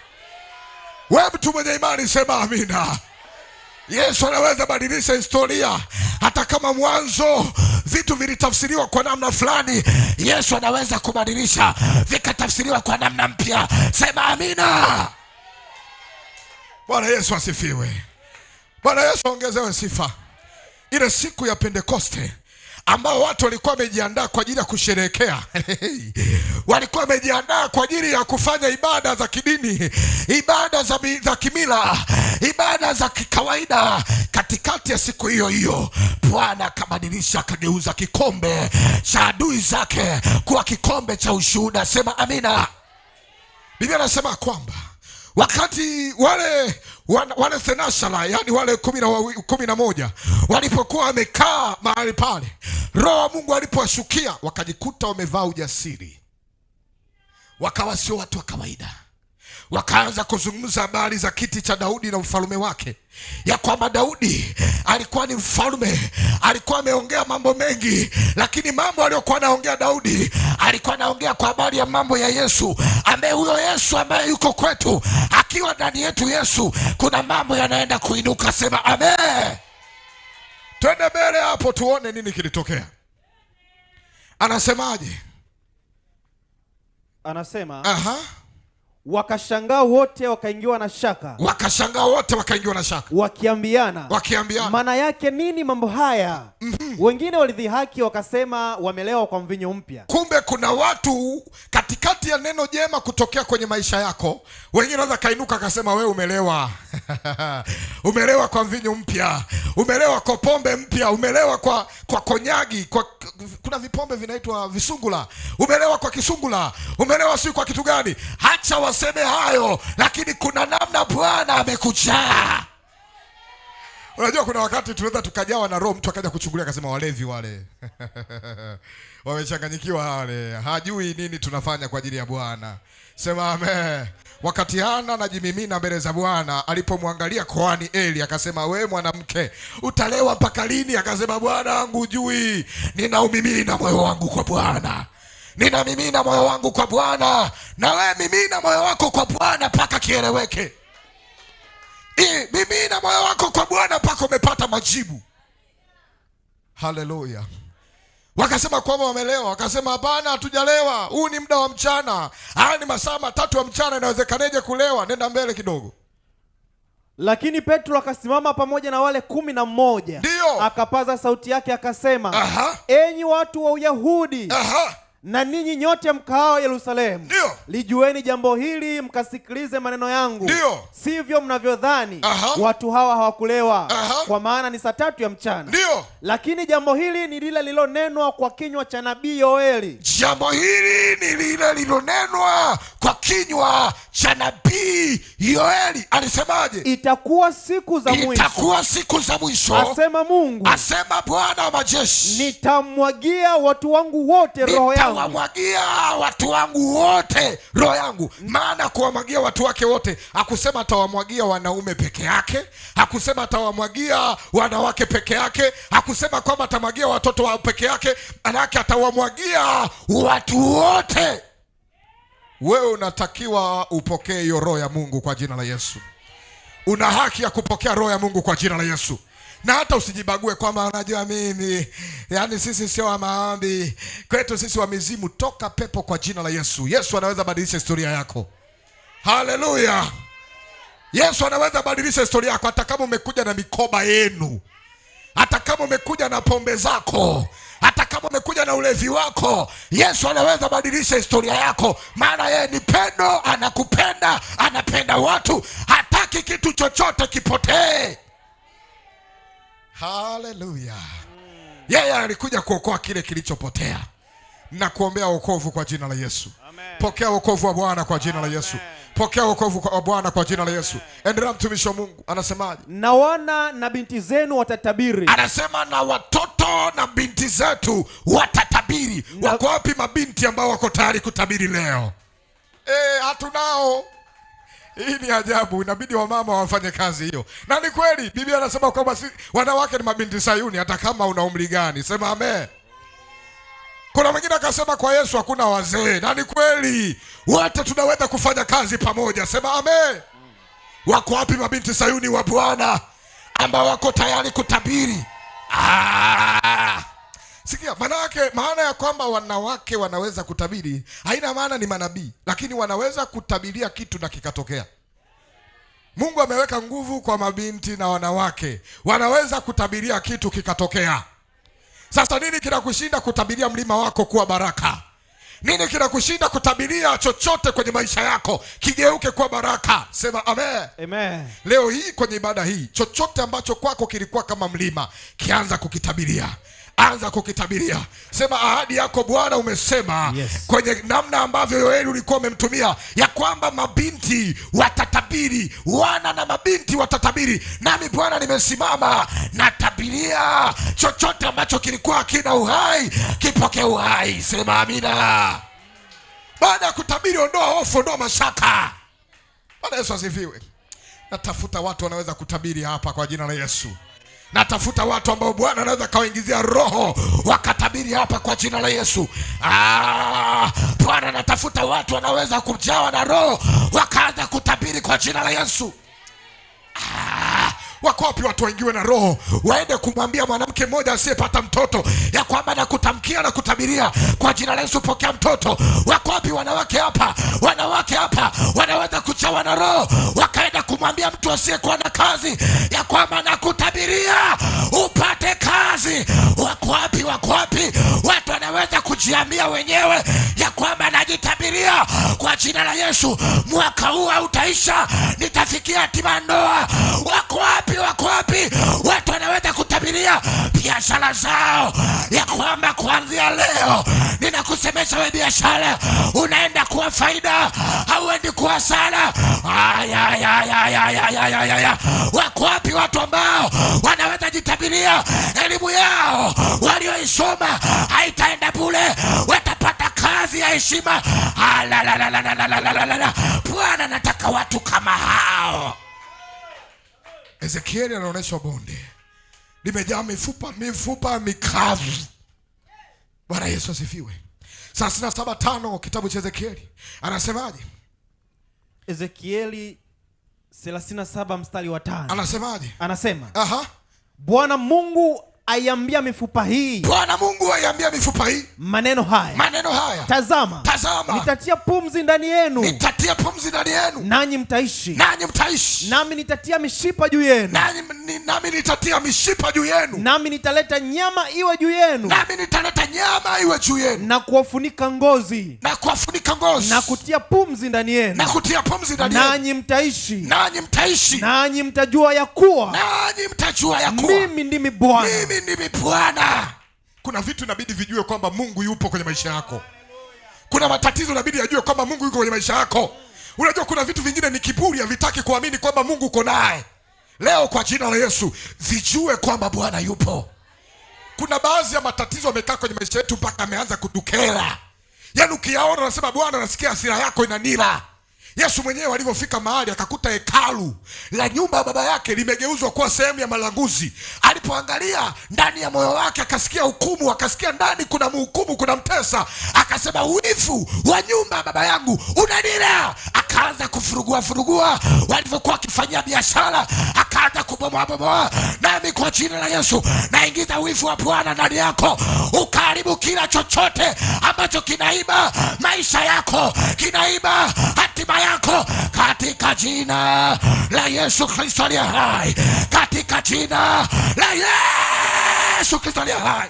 Wewe mtu mwenye imani sema amina. Yesu anaweza badilisha historia. Hata kama mwanzo vitu vilitafsiriwa kwa namna fulani, Yesu anaweza kubadilisha vikatafsiriwa kwa namna mpya. Sema amina. Bwana Yesu asifiwe. Bwana Yesu ongezewe sifa. Ile siku ya Pentekoste ambao watu walikuwa wamejiandaa kwa ajili ya kusherehekea. Walikuwa wamejiandaa kwa ajili ya kufanya ibada za kidini, ibada za kimila, ibada za kikawaida. Katikati ya siku hiyo hiyo Bwana akabadilisha, akageuza kikombe cha adui zake kuwa kikombe cha ushuhuda. Sema amina. Biblia inasema kwamba wakati wale thenashara, yani wale 11 walipokuwa wamekaa mahali pale, Roho wa Mungu alipowashukia wakajikuta wamevaa ujasiri, wakawa sio watu wa kawaida. Wakaanza kuzungumza habari za kiti cha Daudi na ufalme wake, ya kwamba Daudi alikuwa ni mfalme, alikuwa ameongea mambo mengi, lakini mambo aliyokuwa anaongea Daudi alikuwa anaongea kwa habari ya mambo ya Yesu, ambaye huyo Yesu ambaye yuko kwetu, akiwa ndani yetu Yesu, kuna mambo yanaenda kuinuka. Sema amen. Twende mbele hapo tuone nini kilitokea. Anasemaje? Anasema Aha. Wakashangaa wote wakaingiwa na shaka. Wakashangaa wote wakaingiwa na shaka. Wakiambiana. Maana yake nini mambo haya? Wengine walidhihaki wakasema wamelewa kwa mvinyo mpya. Kumbe kuna watu katikati ya neno jema kutokea kwenye maisha yako, wengine wanaweza kainuka akasema wewe umelewa. Umelewa kwa mvinyo mpya, umelewa kwa pombe mpya, umelewa kwa konyagi, kuna vipombe vinaitwa visungula. Umelewa kwa kisungula, umelewa si kwa kitu gani? Acha waseme hayo, lakini kuna namna Bwana amekujaa. Unajua kuna wakati tunaweza tukajawa na roho, mtu akaja kuchungulia akasema walevi wale. Wamechanganyikiwa wale, hajui nini tunafanya kwa ajili ya Bwana. Sema amen. Wakati Hana anajimimina mbele za Bwana, alipomwangalia Koani Eli akasema, we mwanamke, utalewa mpaka lini? Akasema, Bwana wangu hujui, ninaumimina moyo wangu kwa Bwana. Ninamimina moyo wangu kwa Bwana, na we mimina moyo wako kwa Bwana mpaka kieleweke. Mimina moyo wako kwa Bwana mpaka umepata majibu. Haleluya. Wakasema kwamba wamelewa, wakasema hapana, hatujalewa. Huu ni muda wa mchana. Haya ni masaa 3 ya mchana, inawezekaneje kulewa? Nenda mbele kidogo. Lakini Petro akasimama pamoja na wale 11. Ndio. Akapaza sauti yake akasema, enyi watu wa Uyahudi, na ninyi nyote mkaao Yerusalemu, lijueni jambo hili, mkasikilize maneno yangu. Ndio. Sivyo mnavyodhani, watu hawa hawakulewa, kwa maana ni saa 3 ya mchana. Ndio. Lakini jambo hili ni lile lilonenwa kwa kinywa cha nabii Yoeli. Jambo hili ni lile lilonenwa kwa kinywa cha nabii Yoeli. Alisemaje? Itakuwa siku za mwisho. Itakuwa siku za mwisho, asema Mungu, asema Bwana wa majeshi, nitamwagia watu wangu wote roho yangu. Nitamwagia watu wangu wote roho yangu. Maana kuwamwagia watu wake wote, hakusema atawamwagia wanaume peke yake, hakusema atawamwagia wanawake peke yake, hakusema kwamba atamwagia watoto wao peke yake, manake atawamwagia watu wote. Wewe unatakiwa upokee hiyo roho ya Mungu kwa jina la Yesu. Una haki ya kupokea roho ya Mungu kwa jina la Yesu. Na hata usijibague kwamba unajua mimi, yani sisi sio wa maombi, kwetu sisi wa mizimu. Toka pepo kwa jina la Yesu. Yesu anaweza badilisha historia yako. Haleluya. Yesu anaweza badilisha historia yako, hata kama umekuja na mikoba yenu, hata kama umekuja na pombe zako, hata kama umekuja na ulevi wako. Yesu anaweza badilisha historia yako, maana yeye ni pendo, anakupenda, anapenda watu, hataki kitu chochote kipotee. Haleluya. Yeye alikuja kuokoa kile kilichopotea. Na kuombea wokovu kwa jina la Yesu. Amen. Pokea wokovu wa Bwana kwa jina la Yesu. Pokea wokovu wa Bwana kwa jina la Yesu. Endelea mtumishi wa Mungu. Anasemaje? Na wana na binti zenu watatabiri. Anasema na watoto na binti zetu watatabiri. Wako wapi mabinti ambao wako tayari kutabiri leo? Hatunao. Hii ni ajabu, inabidi wamama wafanye kazi hiyo. Na ni kweli, Biblia anasema kwamba wanawake ni mabinti Sayuni, hata kama una umri gani. Sema amen. Kuna mwingine akasema kwa Yesu hakuna wazee. Na ni kweli, wote tunaweza kufanya kazi pamoja. Sema amen. Wako wapi mabinti Sayuni wa Bwana ambao wako tayari kutabiri? Sikia, maana ya kwamba wanawake wanaweza kutabiri haina maana ni manabii, lakini wanaweza kutabiria kitu na kikatokea. Mungu ameweka nguvu kwa mabinti na wanawake, wanaweza kutabiria kitu kikatokea. Sasa nini kinakushinda kutabiria mlima wako kuwa baraka? Nini kinakushinda kutabiria chochote kwenye maisha yako kigeuke kuwa baraka? Sema amen. Amen. Leo hii kwenye ibada hii, chochote ambacho kwako kilikuwa kama mlima, kianza kukitabiria. Anza kukitabiria. Sema ahadi yako Bwana umesema, yes, kwenye namna ambavyo Yoeli ulikuwa umemtumia, ya kwamba mabinti watatabiri, wana na mabinti watatabiri. Nami Bwana nimesimama natabiria chochote ambacho kilikuwa hakina uhai kipokee uhai. Sema amina. Baada ya kutabiri, ondoa hofu, ondoa mashaka. Bwana Yesu asifiwe. Natafuta watu wanaweza kutabiri hapa kwa jina la Yesu. Natafuta watu ambao Bwana anaweza kawaingizia roho wakatabiri hapa kwa jina la Yesu. Bwana natafuta watu wanaweza kujawa na roho wakaanza kutabiri kwa jina la Yesu. Wako wapi watu waingiwe na roho waende kumwambia mwanamke mmoja asiyepata mtoto ya kwamba nakutamkia na kutabiria kwa jina la Yesu pokea mtoto? Wako wapi wanawake hapa? Wanawake hapa wanaweza kuchawa na roho wakaenda kumwambia mtu asiyekuwa na kazi ya kwamba nakutabiria upate kazi. Wako wapi? Wako wapi watu wanaweza kujiambia wenyewe ya kwamba najitabiria kwa jina la Yesu mwaka huu hautaisha, nitafikia hatima ndoa? Wako wapi? Wako wapi watu wanaweza kutabiria biashara zao ya kwamba kuanzia leo ninakusemesha wewe biashara unaenda kuwa faida, hauendi kuwa hasara? Wako wapi watu ambao wanaweza jitabiria elimu yao walioisoma haitaenda bure, watapata kazi ya heshima? Bwana nataka watu kama hao. Ezekieli anaonyesha bonde limejaa mifupa mikavu. Bwana Yesu asifiwe. 37:5 kitabu cha Ezekieli anasemaje? Ezekieli 37 mstari wa 5 anasemaje? Anasema Bwana Mungu aiambia mifupa hii. Bwana Mungu aiambia mifupa hii maneno haya. Tazama. Nitatia pumzi ndani yenu. Nanyi mtaishi. Nami nitatia mishipa juu yenu. Nami nitaleta nyama iwe juu yenu. Na kuwafunika ngozi. Na kutia pumzi ndani yenu. Nanyi mtaishi. Nanyi mtajua ya kuwa mimi ndimi Bwana. Kuna vitu inabidi vijue kwamba Mungu yupo kwenye maisha yako. Kuna matatizo inabidi yajue kwamba Mungu yuko kwenye maisha yako. Unajua kuna vitu vingine ni kiburi, havitaki kuamini kwamba Mungu uko naye. Leo kwa jina la Yesu vijue kwamba Bwana yupo. Kuna baadhi ya matatizo yamekaa kwenye maisha yetu mpaka ameanza kudukela. Yaani ukiyaona unasema Bwana nasikia hasira yako inanila. Yesu mwenyewe alipofika mahali akakuta hekalu la nyumba ya baba yake limegeuzwa kuwa sehemu ya malanguzi. Alipoangalia ndani ya moyo wake akasikia hukumu, akasikia ndani kuna mhukumu, kuna mtesa. Akasema wivu wa nyumba ya baba yangu unanila. Akaanza kufurugua walivyokuwa wakifanyia biashara, akaanza kubomoa. Nami kwa jina la Yesu naingiza wivu wa Bwana ndani yako, ukaribu kila chochote ambacho kinaiba maisha yako, kinaiba hatima yako, katika jina la Yesu Kristo aliye hai. Katika jina la Yesu Kristo aliye hai.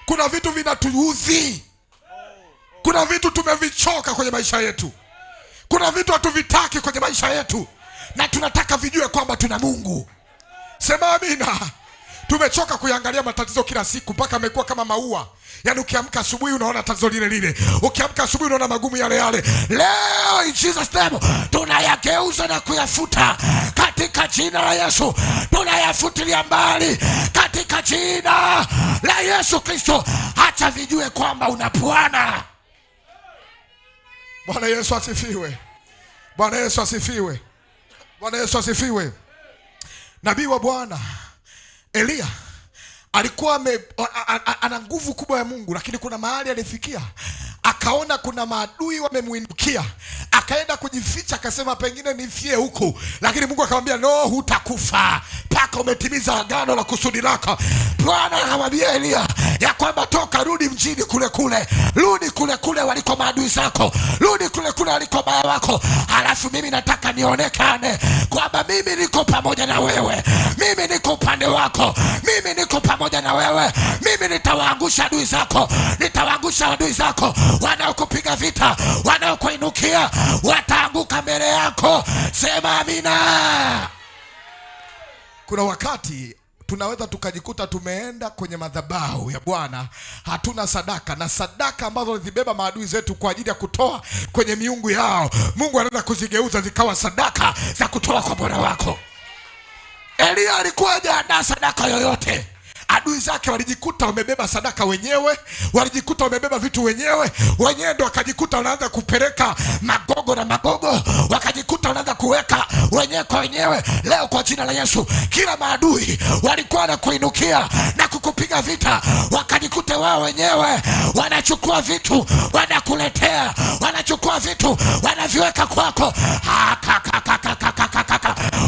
Kuna vitu vinatuudhi. Kuna vitu tumevichoka kwenye maisha yetu. Kuna vitu hatuvitaki kwenye maisha yetu, na tunataka vijue kwamba tuna Mungu. Sema amina. Tumechoka kuangalia matatizo kila siku mpaka amekuwa kama maua. Yaani ukiamka asubuhi unaona tatizo lile. Ukiamka asubuhi unaona magumu yale. Leo in Jesus name tunayageuza na kuyafuta katika jina la Yesu. Tunayafutilia mbali katika jina la Yesu Kristo. Acha vijue kwamba una Bwana. Bwana Yesu asifiwe. Bwana Yesu asifiwe. Bwana Yesu asifiwe. Nabii wa Bwana Elia alikuwa ana nguvu kubwa ya Mungu, lakini kuna mahali alifikia akaona kuna maadui wamemuinukia, akaenda kujificha, akasema pengine nifie huko. Lakini Mungu akamwambia no, hutakufa mpaka umetimiza agano la kusudi lako. Bwana akamwambia Elia ya kwamba toka, rudi mjini kule, rudi kule waliko maadui zako, rudi kule waliko baya wako. Alafu mimi nataka nionekane kwamba mimi niko pamoja na wewe, mimi niko upande wako, mimi niko pamoja na wewe. Mimi nitawaangusha adui zako, nitawaangusha adui zako. Wanaokupiga vita, wanaokuinukia wataanguka mbele yako. Sema amina. Kuna wakati tunaweza tukajikuta tumeenda kwenye madhabahu ya Bwana, hatuna sadaka, na sadaka ambazo zibeba maadui zetu kwa ajili ya kutoa kwenye miungu yao, Mungu anaweza kuzigeuza zikawa sadaka za kutoa kwa Bwana wako. Elia alikuwa hajaandaa sadaka yoyote. Adui zake walijikuta wamebeba sadaka wenyewe, walijikuta wamebeba vitu wenyewe ndo wakajikuta wanaanza kupeleka magogo, wakajikuta wanaanza kuweka wenyewe kwa wenyewe. Leo kwa jina la Yesu, kila maadui walikuwa wanakuinukia na kukupiga vita, wakajikuta wao wenyewe wanachukua vitu wanakuletea, wanachukua vitu wanaviweka kwako,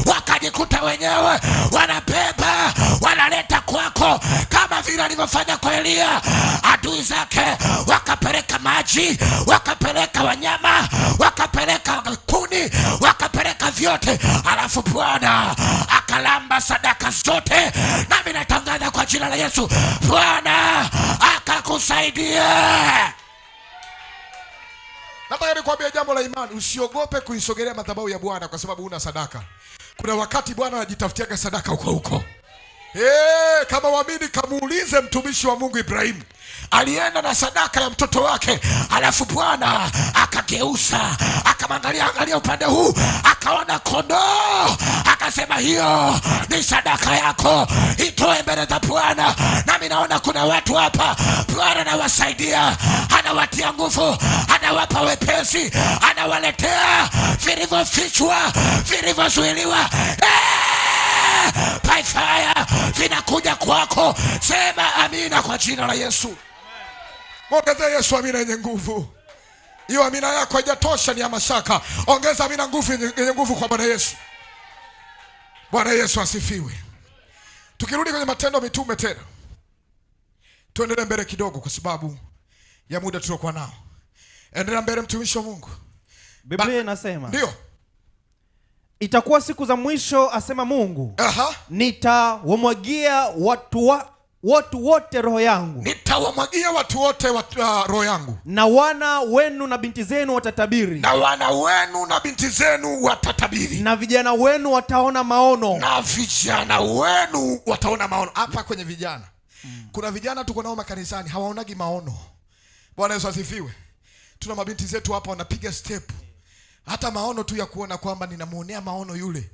wakajikuta wanajikuta wenyewe wanabeba, wanaleta kwako, kama vile alivyofanya kwa Elia. Adui zake wakapeleka maji, wakapeleka wanyama, wakapeleka kuni, wakapeleka vyote, alafu Bwana akalamba sadaka zote. Nami natangaza kwa jina la Yesu, Bwana akakusaidia. Nataka nikwambie jambo la imani, usiogope kuisogelea madhabahu ya Bwana kwa sababu una sadaka. Kuna wakati Bwana anajitafutiaga sadaka huko. Kama waamini kamuulize mtumishi wa Mungu Ibrahimu. Alienda na sadaka ya mtoto wake, alafu Bwana akageuza, akamwangalia upande huu, akaona kondoo, akasema hiyo ni sadaka yako, itoe mbele za Bwana. Nami naona kuna watu hapa Bwana anawasaidia, anawatia nguvu, anawapa wepesi, anawaletea vilivyofichwa, vilivyozuiliwa. By fire vinakuja kwako. Sema amina kwa jina la Yesu. Ongeza Yesu amina yenye nguvu. Hiyo amina yako haijatosha, ni ya mashaka. Ongeza amina nguvu yenye nguvu kwa Bwana Yesu. Bwana Yesu asifiwe. Tukirudi kwenye Matendo ya Mitume tena, tuendelee mbele kidogo kwa sababu ya muda tuliokuwa nao. Endelea mbele mtumishi wa Mungu. Biblia inasema, ndio, itakuwa siku za mwisho, asema Mungu, nitawamwagia watu wote roho yangu. Nitawamwagia watu wote roho yangu. Na wana wenu na binti zenu watatabiri. Na wana wenu na binti zenu watatabiri. Na vijana wenu wataona maono. Na vijana wenu wataona maono. Hapa kwenye vijana, kuna vijana tuko nao makanisani hawaonagi maono. Bwana Yesu asifiwe. Tuna mabinti zetu hapa wanapiga step, hata maono tu ya kuona kwamba ninamuonea maono yule.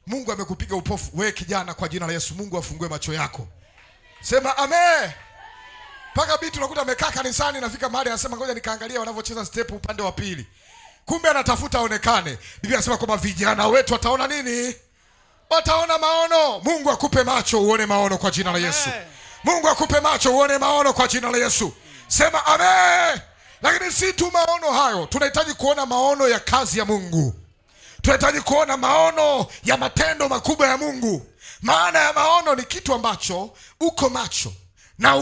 Mungu amekupiga upofu. Wewe kijana, kwa jina la Yesu, Mungu afungue macho yako. Sema amen. Paka binti unakuta amekaa kanisani, nafika mahali anasema ngoja nikaangalia wanavyocheza step upande wa pili. Kumbe anatafuta aonekane. Biblia inasema kwamba vijana wetu wataona nini? Wataona maono. Mungu akupe macho uone maono kwa jina la Yesu. Mungu akupe macho uone maono kwa jina la Yesu. Sema amen. Lakini si tu maono hayo, tunahitaji kuona maono ya kazi ya Mungu. Tunahitaji kuona maono ya matendo makubwa ya Mungu. Maana ya maono ni kitu ambacho uko macho na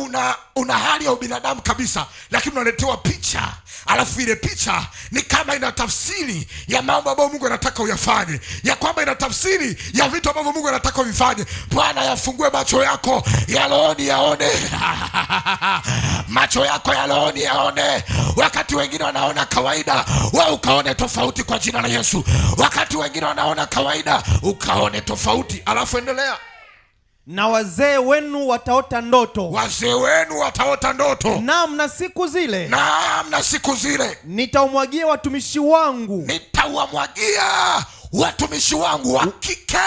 una hali ya ubinadamu kabisa, lakini unaletewa picha, alafu ile picha ni kama ina tafsiri ya mambo ambayo Mungu anataka uyafanye, ya kwamba ina tafsiri ya vitu ambavyo Mungu anataka uvifanye. Bwana yafungue macho yako ya rohoni yaone. Macho yako ya rohoni yaone. Wakati wengine wanaona kawaida, wewe ukaone tofauti kwa jina la Yesu. Wakati wengine wanaona kawaida, ukaone tofauti. Alafu endelea. Na wazee wenu wataota ndoto. Wazee wenu wataota ndoto. Naam, na siku zile. Naam, na siku zile. Nitawamwagia watumishi wangu. Nitawamwagia watumishi wangu wa kike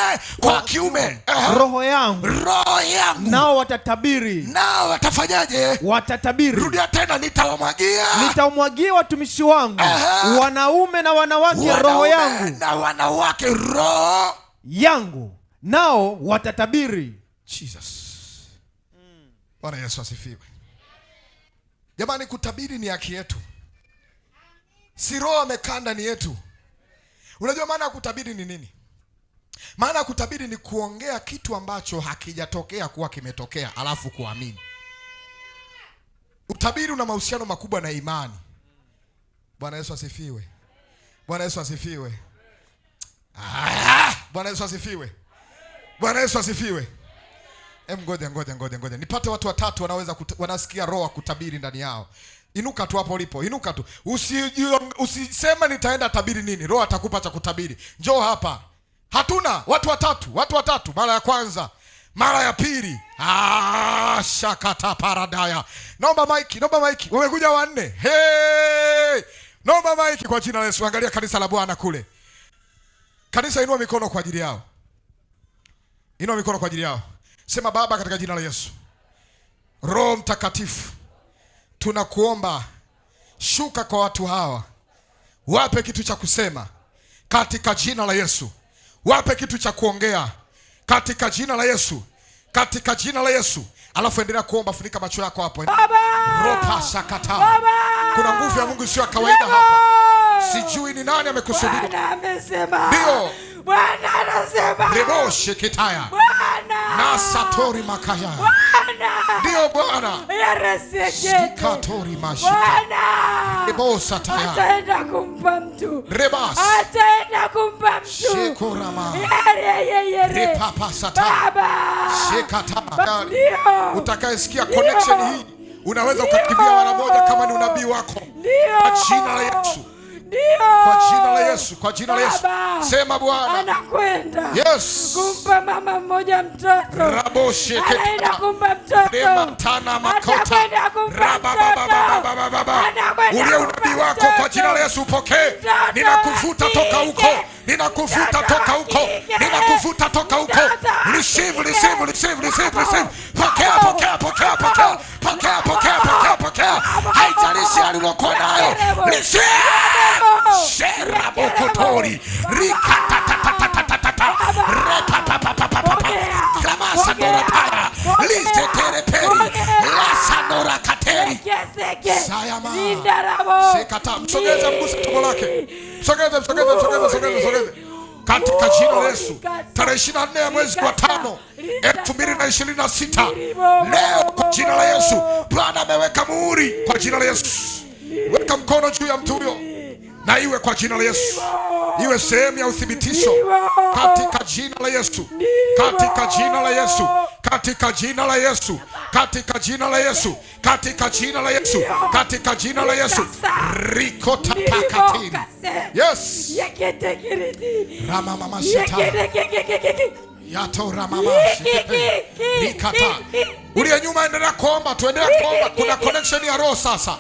kwa kiume roho yangu. Roho yangu. Nao watatabiri. Nao watafanyaje? Watatabiri. Rudia tena, nitawamwagia. Nitawamwagia watumishi wangu wanaume na wanawake roho yangu. Na wanawake roho yangu. Nao watatabiri. Jesus. Bwana Yesu asifiwe. Jamani, kutabiri ni haki yetu. Si roho amekaa ndani yetu. Unajua maana ya kutabiri ni nini? Maana ya kutabiri ni kuongea kitu ambacho hakijatokea kuwa kimetokea, alafu kuamini. Utabiri una mahusiano makubwa na imani. Bwana Yesu asifiwe. Bwana Yesu asifiwe. Bwana Yesu asifiwe. Bwana Yesu asifiwe. Ngoja. Nipate watu watatu wanaweza wanasikia roho kutabiri ndani yao. Inuka tu hapo ulipo. Inuka tu. Usisema nitaenda tabiri nini. Roho atakupa cha kutabiri. Njoo hapa. Hatuna watu watatu. Mara ya kwanza, mara ya pili. Shakata paradaya. Naomba maiki. Wamekuja wanne. Hey! Naomba maiki kwa jina la Yesu. Angalia kanisa la Bwana kule. Kanisa, inua mikono kwa ajili yao. Inua mikono kwa ajili yao. Sema Baba, katika jina la Yesu. Roho Mtakatifu, tunakuomba shuka kwa watu hawa. Wape kitu cha kusema katika jina la Yesu. Wape kitu cha kuongea katika jina la Yesu. Katika jina la Yesu. Alafu endelea kuomba, funika macho yako hapo. Ropa sakata. Kuna nguvu ya Mungu sio kawaida hapa. Sijui ni nani amekusudia. Bwana amesema. Ndio. Bwana anasema. Reboshe kitaya. Bwana. Na satori makaya. Bwana. Ndio Bwana. Shikatori mashika. Bwana. Rebosa taya. Ataenda kumpa mtu. Rebas. Ataenda kumpa mtu. Shekorama. Repapa sata. Baba. Shekata. Ndio. Utakayesikia connection hii unaweza ukakimbia mara moja kama ni unabii wako. Ndio. Kwa jina la Yesu. Ndio. Kwa jina la Yesu, kwa jina la Yesu. Sema Bwana. Anakwenda. Yes. Kumpa mama mmoja mtoto. Raboshe ketana. Anaenda kumpa mtoto. Rematana makota. Anakwenda kumpa mtoto. Ule unabii wako kwa jina la Yesu upokee. Ninakuvuta toka huko. Ninakuvuta toka huko. Ninakuvuta toka huko. Receive, receive, receive, receive, receive. Pokea, pokea, pokea, pokea. Pokea, pokea, pokea, pokea. Haijalishi alilokuwa nayo. Receive. Shera bokotori. Rikata ta ta ta ta ta ta ta. Repa pa pa pa pa pa pa. Klamasa dora taya. Liste tere peri. Lasa dora kateri. Sayama. Sekata. Msogeze mguse tumbo lake. Msogeze, msogeze, msogeze, msogeze, msogeze. Katika jina la Yesu. Tarehe 24 ya mwezi wa 5 2026. Leo kwa jina la Yesu. Bwana ameweka muhuri kwa jina la Yesu. Weka mkono juu ya mtu huyo. Na iwe kwa jina la Yesu. Iwe sehemu ya uthibitisho katika jina la Yesu. Katika jina la Yesu. Katika jina la Yesu. Katika jina la Yesu. Katika jina la Yesu. Katika jina la Yesu. Rikota pakatini. Yes. Rama mama shita. Yato rama mama shita. Rikata. Uliye nyuma endelea kuomba, tuendelea kuomba. Kuna connection ya roho sasa.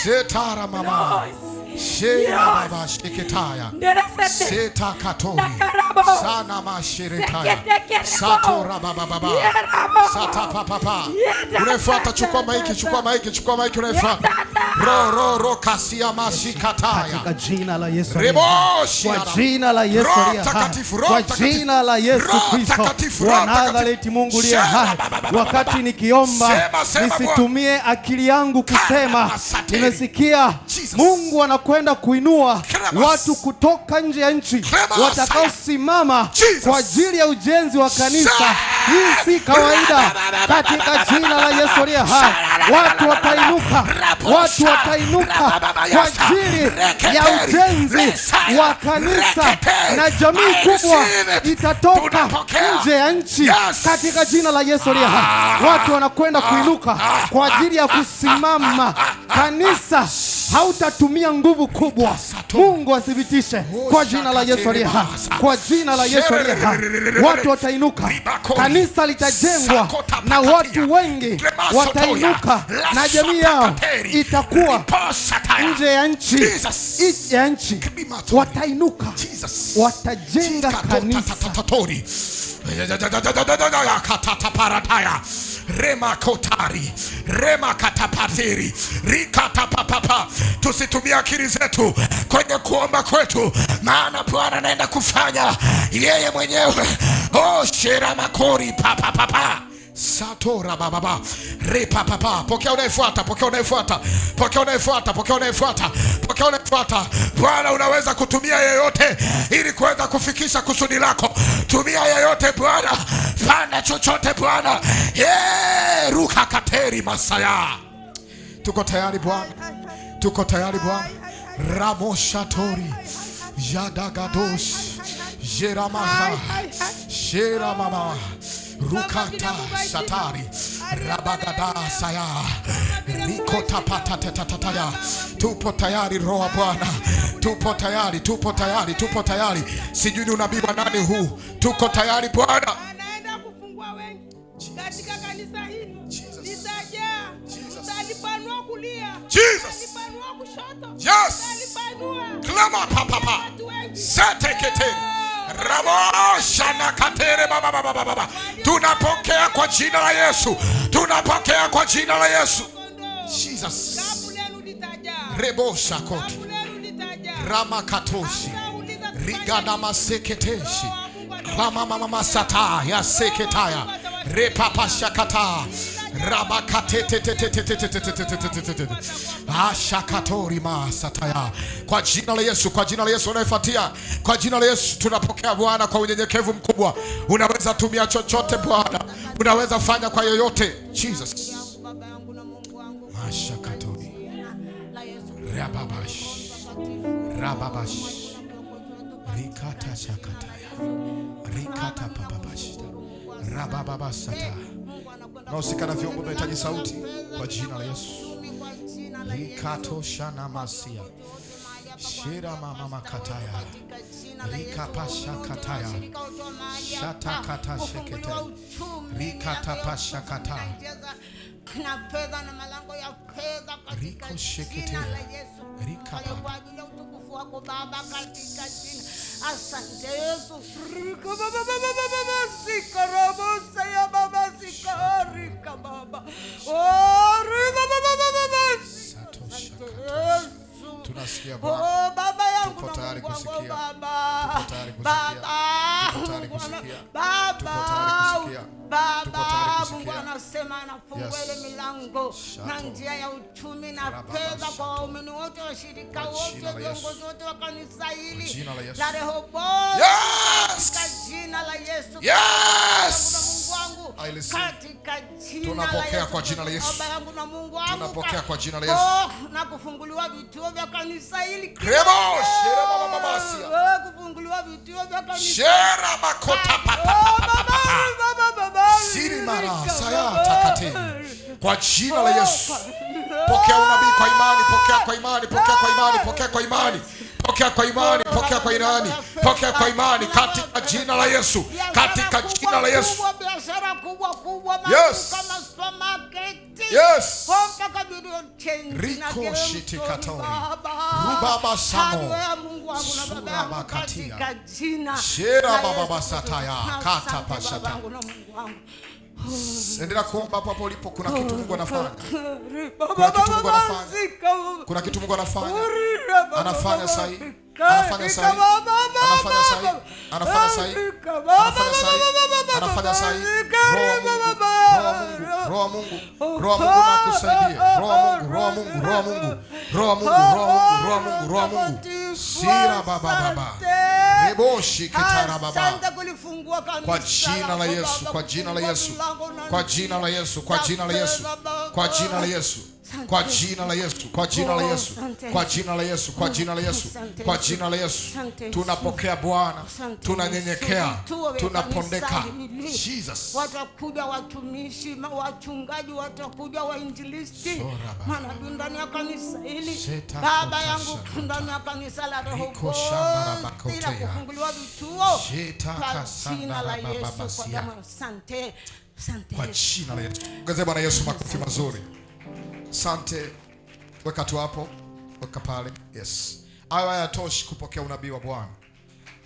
Setara mama. Shera baba shikitaya. Seta katori. Sana mashiritaya. Sato rababa baba. Sata papa. Unafuata, chukua maiki, chukua maiki, chukua maiki, unafuata. Ro kasia mashikataya. Katika jina la Yesu. Kwa jina la Yesu. Kwa jina la Yesu Kristo. Wa Nazareti, Mungu aliye hai. Wakati nikiomba nisitumie akili yangu kusema. Nimesikia Mungu anakwenda kuinua watu kutoka nje ya nchi watakaosimama kwa ajili ya ujenzi wa kanisa. Hii si kawaida. Katika jina la Yesu aliye hai, watu watainuka, watu watainuka kwa ajili ya ujenzi wa kanisa, na jamii kubwa itatoka nje ya nchi. Katika jina la Yesu aliye hai, watu wanakwenda kuinuka kwa ajili ya kusimama. Kanisa hautatumia nguvu kubwa. Mungu athibitishe kwa jina la Yesu aliye hai. Kwa jina la Yesu aliye hai, watu watainuka. Kanisa litajengwa na watu wengi watainuka, na jamii yao itakuwa nje ya nchi. Ya nchi watainuka, watajenga kanisa. Rema kotari, rema katapatiri, rikata papapa. Tusitumie akili zetu kwenye kuomba kwetu, maana Bwana anaenda kufanya yeye mwenyewe. Oh, shera makori papa papa. Satora baba repa papa. Pokea unayefuata, pokea unayefuata, pokea unayefuata, pokea unayefuata, pokea unayefuata. Bwana unaweza kutumia yeyote ili kuweza kufikisha kusudi lako. Tumia yeyote Bwana, fanya chochote Bwana. Ruka kateri masaya. Tuko tayari Bwana, tuko tayari Bwana. Ramoshatori Yadagadosh Jeramaha Sheramama Rukata Satari Rabagada Saya Rikota Patatataya. Tupo tayari roho Bwana, tupo tayari, tupo tayari, tupo tayari. Sijui ni unabii wa nani huu. Tuko tayari Bwana. Anaenda kufungua wengi katika kanisa hili. Litajaa. Tutalipanua kulia. Tutalipanua kushoto. Yes. Tutalipanua. Klama papa. Sete kete. Ramosha na katere baba. Tunapokea kwa jina la Yesu. Tunapokea kwa jina la Yesu. Jesus. Rebosha koti. Rama katoshi. Rigada maseketeshi. Rama mama masata ya seketaya. Repapa shakata. Ashakatori masataya. Kwa jina la Yesu, kwa jina la Yesu unayefuatia, kwa jina la Yesu tunapokea Bwana kwa unyenyekevu mkubwa. Unaweza tumia chochote Bwana, unaweza fanya kwa yoyote. Jesus. Ashakatori. Rababash. Rababash. Rikata shakataya. Rikata papabash. Rabababasata. Nausikana vyombo vinahitaji sauti kwa jina la Yesu. Rikato shana masia. Shira mama makataya. Rikapasha kataya. Shata kata shekete. Rikata pasha kata. Na fedha na malango ya fedha katika jina la Yesu. Kwa ajili ya utukufu wako Baba katika jina. Asante Yesu. Rika baba sika robo saya baba sika rika baba. Oh rika baba. Tunasikia Bwana. Oh baba yangu, tuko tayari kusikia. Baba. Tuko tayari kusikia. Tuko tayari kusikia. Baba. Tuko tayari kusikia. Baba, Mungu anasema anafungua ile milango na njia ya uchumi na fedha kwa waumini wote, washirika wote, viongozi wote wa kanisa hili la Rehoboth. Katika jina la Yesu. Mungu wangu, katika jina la Yesu. Tunapokea kwa jina la Yesu. Baba yangu na Mungu wangu, tunapokea kwa jina la Yesu. Na kufunguliwa vituo vya kanisa hili. Krebo, shera baba babasia. Kufunguliwa vituo vya kanisa. Shera makota papa. Siri mara saya takate. Kwa jina la Yesu. Pokea unabii kwa imani, pokea kwa imani, pokea kwa imani, pokea kwa imani. Pokea kwa imani, pokea kwa imani, pokea kwa imani katika jina la Yesu, katika jina la Yesu. Biashara kubwa kama supermarket. Yes. Mpaka video change. Riko shiti katori. Rubaba samo. Mungu wangu na baba yangu katika jina. Shera baba basataya kata pashata. Endelea kuomba hapo ulipo. Kuna kitu Mungu anafanya. Kuna kitu Mungu anafanya. Kuna kitu Mungu anafanya. Anafanya sahi. Anafanya sahi. Anafanya sahi. Anafanya sahi. Anafanya sahi. Anafanya sahi. Roho Mungu. Roho Mungu na kusaidie. Roho Mungu. Roho Mungu. Sira baba. Reboshi kitara baba. Kwa jina la Yesu, kwa jina la Yesu. Kwa jina la Yesu, kwa jina la Yesu. Kwa jina la Yesu. Kwa jina la Yesu, kwa jina la Yesu. Kwa jina la Yesu, kwa jina la Yesu. Kwa jina la Yesu. Tunapokea Bwana, tunanyenyekea, tunapondeka. Jesus. Watakuja watumishi, wachungaji, watakuja wainjilisti, manabii ndani ya kanisa hili. Baba yangu ndani ya kanisa la Rehoboth. Bila kufunguliwa vituo. Kwa jina la Yesu, kwa damu. Asante. Asante. Kwa jina la Yesu. Ongezea Bwana Yesu makofi mazuri. Asante. Weka tu hapo. Weka pale. Yes. Hayo hayatoshi kupokea unabii wa Bwana.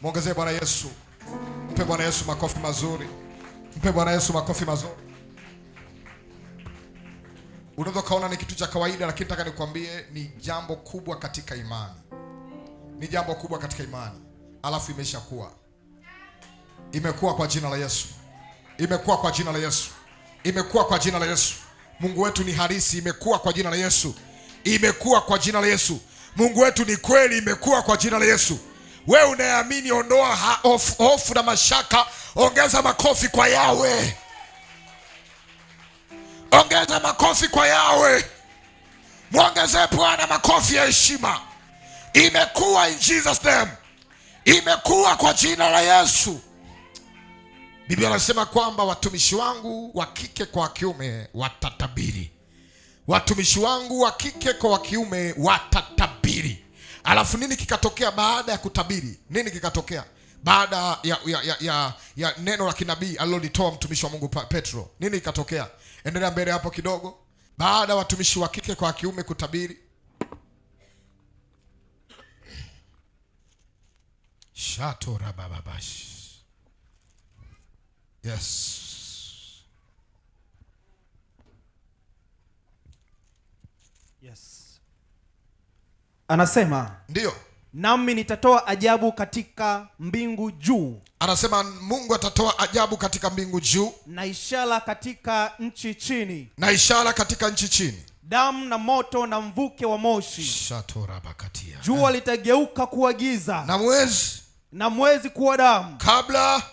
Muongezee Bwana Yesu. Mpe Bwana Yesu makofi mazuri. Mpe Bwana Yesu makofi mazuri. Unaweza kaona ni kitu cha kawaida, lakini nataka nikwambie ni jambo kubwa katika imani. Ni jambo kubwa katika imani. Alafu imeshakuwa. Imekuwa kwa jina la Yesu. Imekuwa kwa jina la Yesu. Imekuwa kwa jina la Yesu. Mungu wetu ni halisi, imekuwa kwa jina la Yesu. Imekuwa kwa jina la Yesu. Mungu wetu ni kweli, imekuwa kwa jina la Yesu. Wewe unayeamini, ondoa hofu na mashaka, ongeza makofi kwa Yawe. Ongeza makofi kwa Yawe. Muongezee Bwana makofi ya heshima. Imekuwa in Jesus name. Imekuwa kwa jina la Yesu. Biblia inasema kwamba watumishi wangu wa kike kwa wa kiume watatabiri. Watumishi wangu wa kike kwa wa kiume watatabiri. Alafu nini kikatokea baada ya kutabiri? Nini kikatokea baada ya neno la kinabii alilolitoa mtumishi wa Mungu Petro? Nini kikatokea? Endelea mbele hapo kidogo. Baada ya watumishi wa kike kwa wa kiume kutabiri, shato rabababash. Yes. Yes. Anasema ndio nami nitatoa ajabu katika mbingu juu. Anasema Mungu atatoa ajabu katika mbingu juu, na ishara katika nchi chini. Na ishara katika nchi chini. Damu na moto na mvuke wa moshi. Shatorabakatia. Jua litageuka kuwa giza, na mwezi kuwa damu,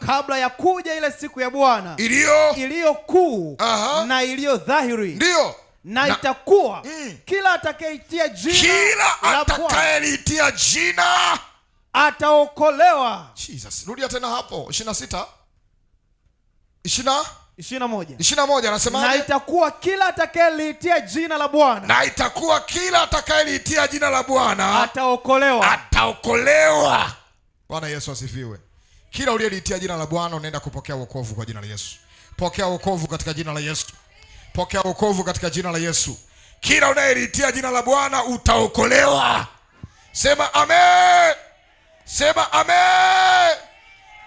kabla ya kuja ile siku ya Bwana iliyo kuu na iliyo dhahiri. Ndio. Na itakuwa kila atakayeitia jina ataokolewa. Jesus. Rudia tena hapo 26. 21 anasema, na itakuwa kila atakayeliitia jina la Bwana, ataokolewa. Bwana Yesu asifiwe. Kila uliyeliitia jina la Bwana unaenda kupokea wokovu kwa jina la Yesu. Pokea wokovu katika jina la Yesu. Pokea wokovu katika jina la Yesu. Kila unayeliitia jina la Bwana utaokolewa. Sema amen. Sema amen.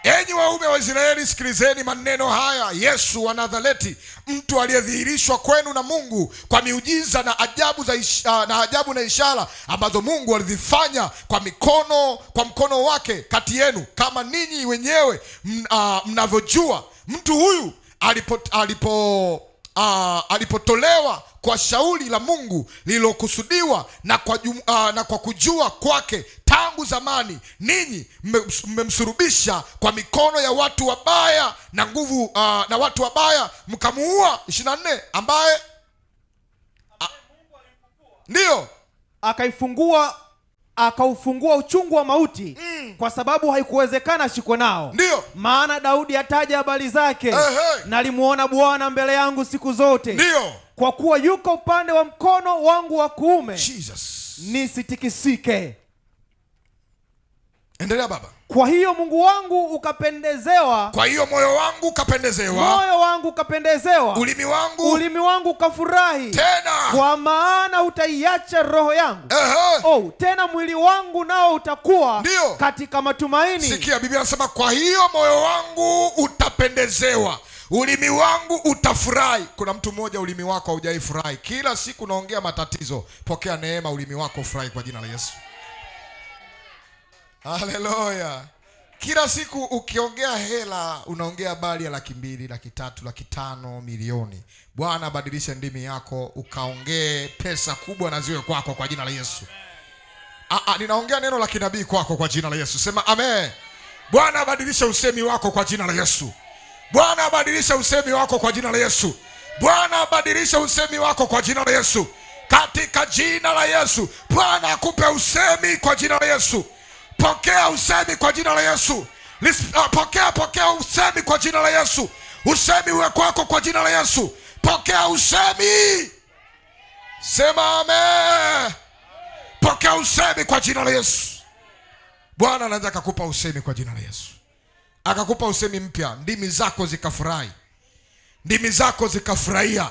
Enyi waume wa Israeli, sikilizeni maneno haya. Yesu wa Nazareti, mtu aliyedhihirishwa kwenu na Mungu kwa miujiza na ajabu na ishara ambazo Mungu alizifanya kwa mkono wake kati yenu, kama ninyi wenyewe mnavyojua. Mtu huyu alipotolewa kwa shauri la Mungu lililokusudiwa na kwa kujua kwake tangu zamani, ninyi mmemsurubisha kwa mikono ya watu wabaya na nguvu na watu wabaya mkamuua. 24 ambaye ndio akaufungua uchungu wa mauti, kwa sababu haikuwezekana ashikwe nao. Ndio maana Daudi ataja habari zake, nalimuona Bwana mbele yangu siku zote. Ndio, kwa kuwa yuko upande wa mkono wangu wa kuume, Jesus, nisitikisike. Endelea baba. Kwa hiyo Mungu wangu ukapendezewa, kwa hiyo moyo wangu ukapendezewa, ulimi wangu ukafurahi tena, kwa maana utaiacha roho yangu. Tena mwili wangu nao utakuwa katika matumaini. Sikia, Biblia inasema kwa hiyo moyo wangu utapendezewa, ulimi wangu utafurahi. Kuna mtu mmoja ulimi wako haujaifurahi, kila siku unaongea matatizo. Pokea neema, ulimi wako ufurahi kwa jina la Yesu. Haleluya. Kila siku ukiongea hela unaongea habari ya 200,000, 300,000, 500,000, milioni. Bwana badilisha ndimi yako ukaongee pesa kubwa na ziwe kwako kwa jina la Yesu. Ninaongea neno la kinabii kwako kwa jina la Yesu. Sema amen. Bwana badilisha usemi wako kwa jina la Yesu. Bwana badilisha usemi wako kwa jina la Yesu. Bwana badilisha usemi wako kwa jina la Yesu. Katika jina la Yesu. Bwana akupe usemi kwa jina la Yesu. Pokea usemi kwa jina la Yesu. Pokea usemi kwa jina la Yesu. Usemi uwe kwako kwa jina la Yesu. Pokea usemi. Sema amen. Pokea usemi kwa jina la Yesu. Bwana anaweza akakupa usemi kwa jina la Yesu. Akakupa usemi mpya, ndimi zako zikafurahi. Ndimi zako zikafurahia.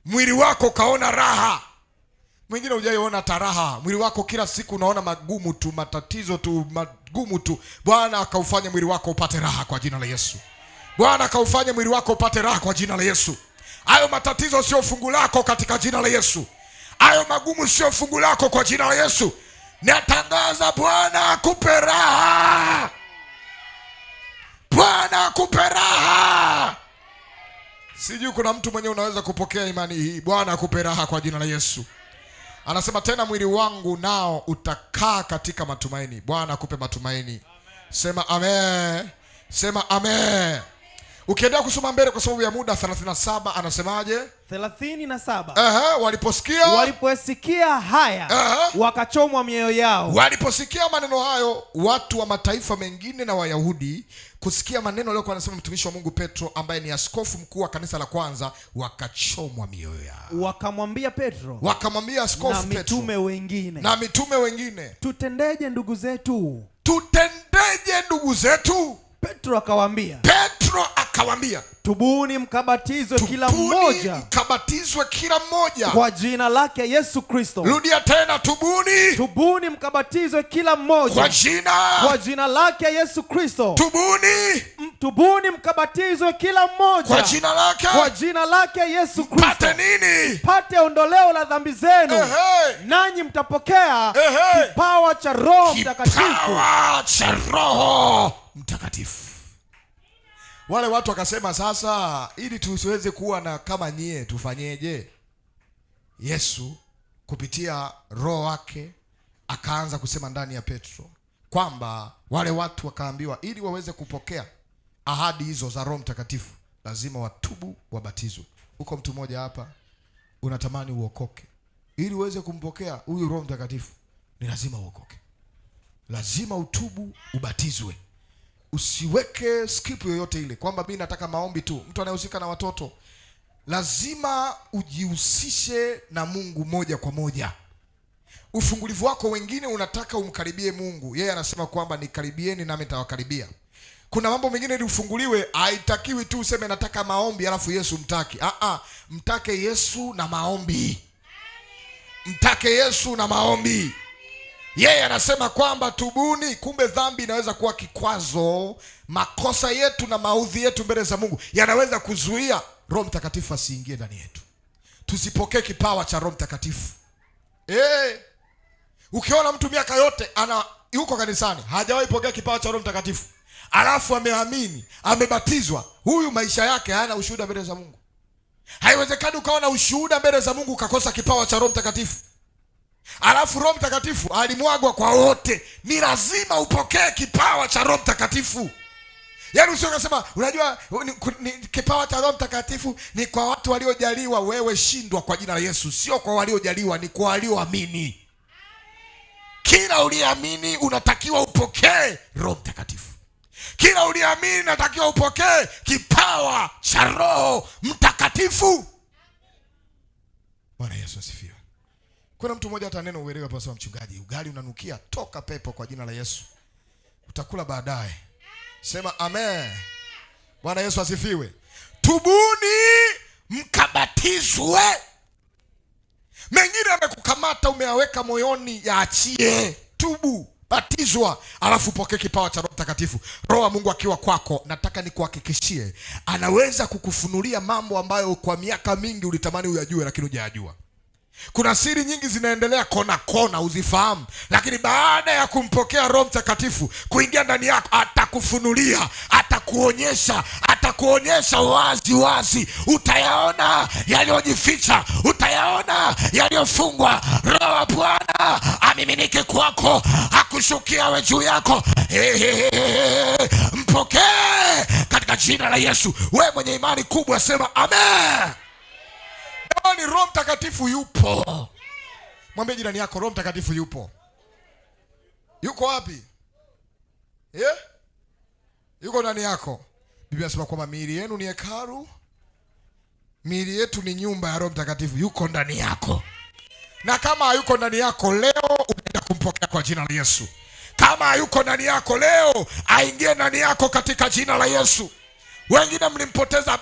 Mwili wako kaona raha. Mwingine hujaiona taraha. Mwili wako kila siku unaona magumu tu, matatizo tu, magumu tu. Bwana akaufanya mwili wako upate raha kwa jina la Yesu. Bwana akaufanya mwili wako upate raha kwa jina la Yesu. Hayo matatizo sio fungu lako katika jina la Yesu. Hayo magumu sio fungu lako kwa jina la Yesu. Natangaza Bwana akupe raha. Bwana akupe raha. Sijui kuna mtu mwenye unaweza kupokea imani hii. Bwana akupe raha kwa jina la Yesu. Anasema tena mwili wangu nao utakaa katika matumaini. Bwana akupe matumaini. Amen. Sema amen. Sema amen. Ukiendelea kusoma mbele kwa sababu ya muda, 37 anasemaje? 37. Waliposikia haya, wakachomwa mioyo yao. Waliposikia maneno hayo, watu wa mataifa mengine na Wayahudi kusikia maneno leo kwa anasema mtumishi wa Mungu Petro ambaye ni askofu mkuu wa kanisa la kwanza, wakachomwa mioyo yao. Wakamwambia Petro, wakamwambia askofu na mitume wengine, na mitume wengine, tutendeje ndugu zetu? Tutendeje ndugu zetu? Petro akawaambia, Petro Petro akawaambia, tubuni mkabatizwe kila mmoja, mkabatizwe kila mmoja kwa jina lake Yesu Kristo. Rudia tena, tubuni mkabatizwe kila mmoja kwa jina lake Yesu Kristo. Tubuni mkabatizwe kila mmoja kwa jina lake Yesu Kristo. Pate nini? Pate ondoleo la dhambi zenu. Nanyi mtapokea kipawa cha Roho Mtakatifu. Kipawa cha Roho Mtakatifu. Wale watu wakasema, sasa ili tusiweze kuwa na kama nyie tufanyeje? Yesu kupitia Roho wake akaanza kusema ndani ya Petro kwamba wale watu wakaambiwa ili waweze kupokea ahadi hizo za Roho Mtakatifu lazima watubu, wabatizwe. Uko mtu mmoja hapa unatamani uokoke, ili uweze kumpokea huyu Roho Mtakatifu ni lazima uokoke, lazima utubu, ubatizwe. Usiweke skip yoyote ile kwamba mimi nataka maombi tu. Mtu anayehusika na watoto lazima ujihusishe na Mungu moja kwa moja. Ufungulivu wako, wengine unataka umkaribie Mungu, yeye anasema kwamba nikaribieni nami nitawakaribia. Kuna mambo mengine ili ufunguliwe haitakiwi tu useme nataka maombi alafu Yesu mtaki. Mtake Yesu na maombi. Mtake Yesu na maombi. Yeye anasema kwamba tubuni. Kumbe dhambi inaweza kuwa kikwazo. Makosa yetu na maudhi yetu mbele za Mungu yanaweza kuzuia Roho Mtakatifu asiingie ndani yetu, tusipokee kipawa cha Roho Mtakatifu. Ukiona mtu miaka yote yuko kanisani hajawahi pokea kipawa cha Roho Mtakatifu, alafu ameamini, amebatizwa, huyu maisha yake hayana ushuhuda mbele za Mungu. Haiwezekani ukaona ushuhuda mbele za Mungu ukakosa kipawa cha Roho Mtakatifu. Alafu Roho Mtakatifu alimwagwa kwa wote, ni lazima upokee kipawa cha Roho Mtakatifu. Yaani usio kasema unajua kipawa cha Roho Mtakatifu ni kwa watu waliojaliwa. Wewe shindwa kwa jina la Yesu. Sio kwa waliojaliwa, ni kwa walioamini. Kila uliamini unatakiwa upokee Roho Mtakatifu. Kila uliamini unatakiwa upokee kipawa cha Roho Mtakatifu. Bwana Yesu asifiwe. Kuna mtu mmoja hata neno uelewe hapo, sema mchungaji, ugali unanukia, toka pepo kwa jina la Yesu. Utakula baadaye. Sema amen. Bwana Yesu asifiwe. Tubuni mkabatizwe. Mengine amekukamata umeaweka moyoni, yaachie. Tubu, batizwa, alafu pokea kipawa cha Roho Mtakatifu. Roho wa Mungu akiwa kwako, nataka nikuhakikishie, anaweza kukufunulia mambo ambayo kwa miaka mingi ulitamani uyajue lakini hujayajua. Kuna siri nyingi zinaendelea kona uzifahamu, lakini baada ya kumpokea Roho Mtakatifu kuingia ndani yako, atakufunulia, atakuonyesha wazi. Utayaona yaliyojificha, utayaona yaliyofungwa. Roho wa Bwana amiminike kwako, akushukia we juu yako. Mpokee katika jina la Yesu. We mwenye imani kubwa sema amen. Ni Roho Mtakatifu yupo. Mwambie jirani yako, Roho Mtakatifu yupo. Yuko wapi? Yuko ndani yako. Biblia inasema kwamba miili yenu ni hekalu, miili yetu ni nyumba ya Roho Mtakatifu. Yuko ndani yako. Na kama hayuko ndani yako leo, unaenda kumpokea kwa jina la Yesu. Kama hayuko ndani yako leo, aingie ndani yako katika jina la Yesu. Wengine mlimpoteza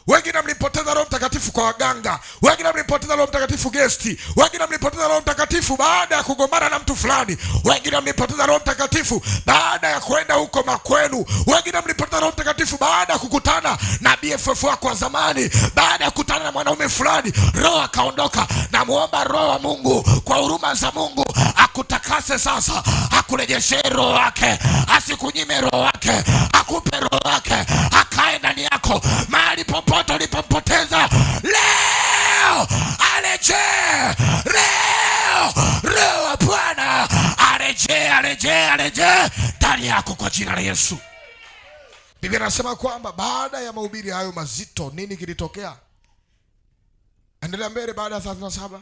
wengine mlipoteza Roho Mtakatifu kwa waganga, wengine mlipoteza Roho Mtakatifu gesti, wengine mlipoteza Roho Mtakatifu baada ya kugombana na mtu fulani, wengine mlipoteza Roho Mtakatifu baada ya kwenda huko makwenu, wengine mlipoteza Roho Mtakatifu baada ya kukutana na BFF wako wa zamani, baada ya kukutana na mwanaume fulani, Roho akaondoka. Na muomba Roho wa Mungu kwa huruma za Mungu akutakase sasa, akurejeshe Roho wake, asikunyime Roho wake, akupe Roho wake, akae ndani yako. Mahali popote ulipompoteza leo arejee. Roho wa Bwana arejee ndani yako kwa jina la Yesu. Biblia inasema kwamba baada ya mahubiri hayo mazito, nini kilitokea? Endelea mbele baada ya 37.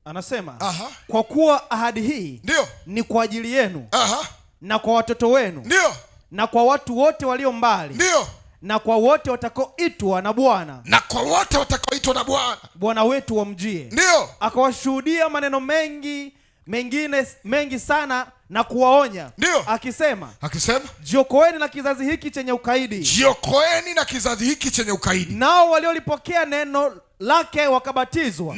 Anasema kwa kuwa ahadi hii ndio ni kwa ajili yenu na kwa watoto wenu ndio na kwa watu wote walio mbali ndio na kwa wote watakaoitwa na Bwana, Bwana wetu wamjie. Ndio akawashuhudia maneno mengi sana na kuwaonya, ndio akisema jiokoeni na kizazi hiki chenye ukaidi. Jiokoeni na kizazi hiki chenye ukaidi. Nao waliolipokea neno lake wakabatizwa.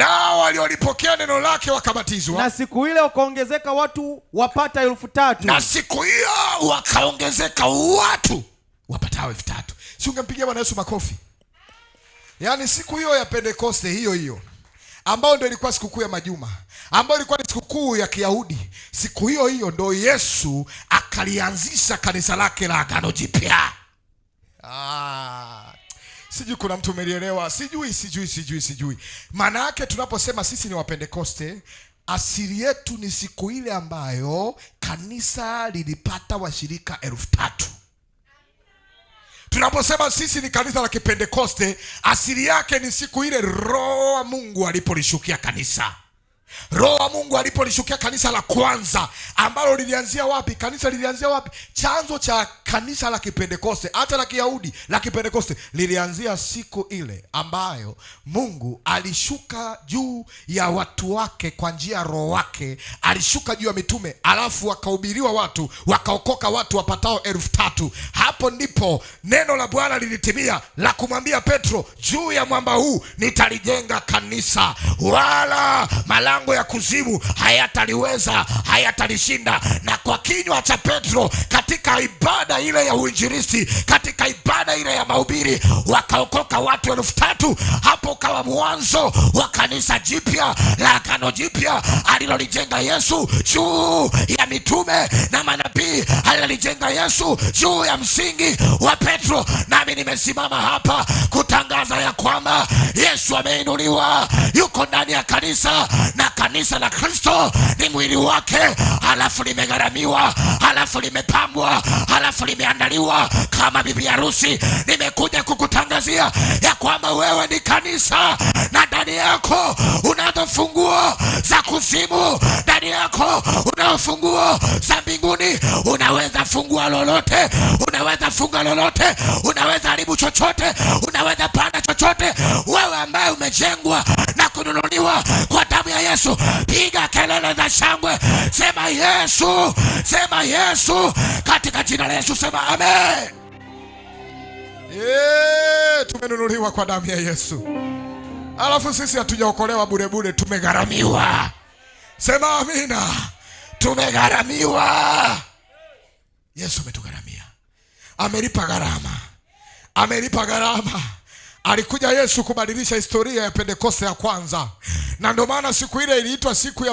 Na siku ile wakaongezeka watu wapata 3,000. Na siku hiyo wakaongezeka watu wapatao 3,000. Si ungempigia Bwana Yesu makofi? Yaani siku hiyo ya Pentekoste hiyo ambayo ndio ilikuwa sikukuu ya majuma, ambayo ilikuwa ni sikukuu ya Kiyahudi, siku hiyo ndio Yesu akalianzisha kanisa lake la Agano Jipya. Sijui kuna mtu umelielewa? Sijui. Maana yake tunaposema sisi ni wa Pentekoste, asili yetu ni siku ile ambayo kanisa lilipata washirika 3,000. Tunaposema sisi ni kanisa la Kipentekoste, asili yake ni siku ile Roho wa Mungu alipolishukia kanisa. Roho wa Mungu alipolishukia kanisa la kwanza, ambalo lilianzia wapi? Kanisa lilianzia wapi? Chanzo cha kanisa la Kipentekoste, hata la Kiyahudi la Kipentekoste, lilianzia siku ile ambayo Mungu alishuka juu ya watu wake kwa njia ya Roho wake. Alishuka juu ya mitume, alafu wakahubiriwa watu, wakaokoka watu wapatao 3,000. Hapo ndipo neno la Bwana lilitimia la kumwambia Petro, juu ya mwamba huu nitalijenga kanisa, wala malango ya kuzimu hayataliweza, hayatalishinda. Na kwa kinywa cha Petro, katika ibada ile ya uinjilisti, katika ibada ile ya mahubiri, wakaokoka watu 3,000. Hapo kawa mwanzo wa kanisa jipya la Agano Jipya alilolijenga Yesu juu ya mitume na manabii, alilolijenga Yesu juu ya msingi wa Petro. Nami nimesimama hapa kutangaza ya kwamba Yesu ameinuliwa, yuko ndani ya kanisa, na kanisa la Kristo ni mwili wake, halafu limegharamiwa, halafu limepambwa, halafu limeandaliwa kama bibi harusi. Nimekuja kukutangazia ya kwamba wewe ni kanisa, na ndani yako unazo funguo za kuzimu, ndani yako unazo funguo za mbinguni. Unaweza fungua lolote, unaweza funga lolote, unaweza haribu chochote, unaweza panda chochote. Wewe ambaye umejengwa na kununuliwa kwa damu ya Yesu, piga kelele za shangwe, sema Yesu, sema Yesu, katika jina la Yesu, sema amen. Tumenunuliwa kwa damu ya Yesu. Alafu sisi hatujaokolewa bure, tumegharamiwa. Sema amina. Tumegharamiwa. Yesu ametugharamia, amelipa gharama. Alikuja Yesu kubadilisha historia ya Pentekoste ya kwanza. Na ndio maana siku ile iliitwa siku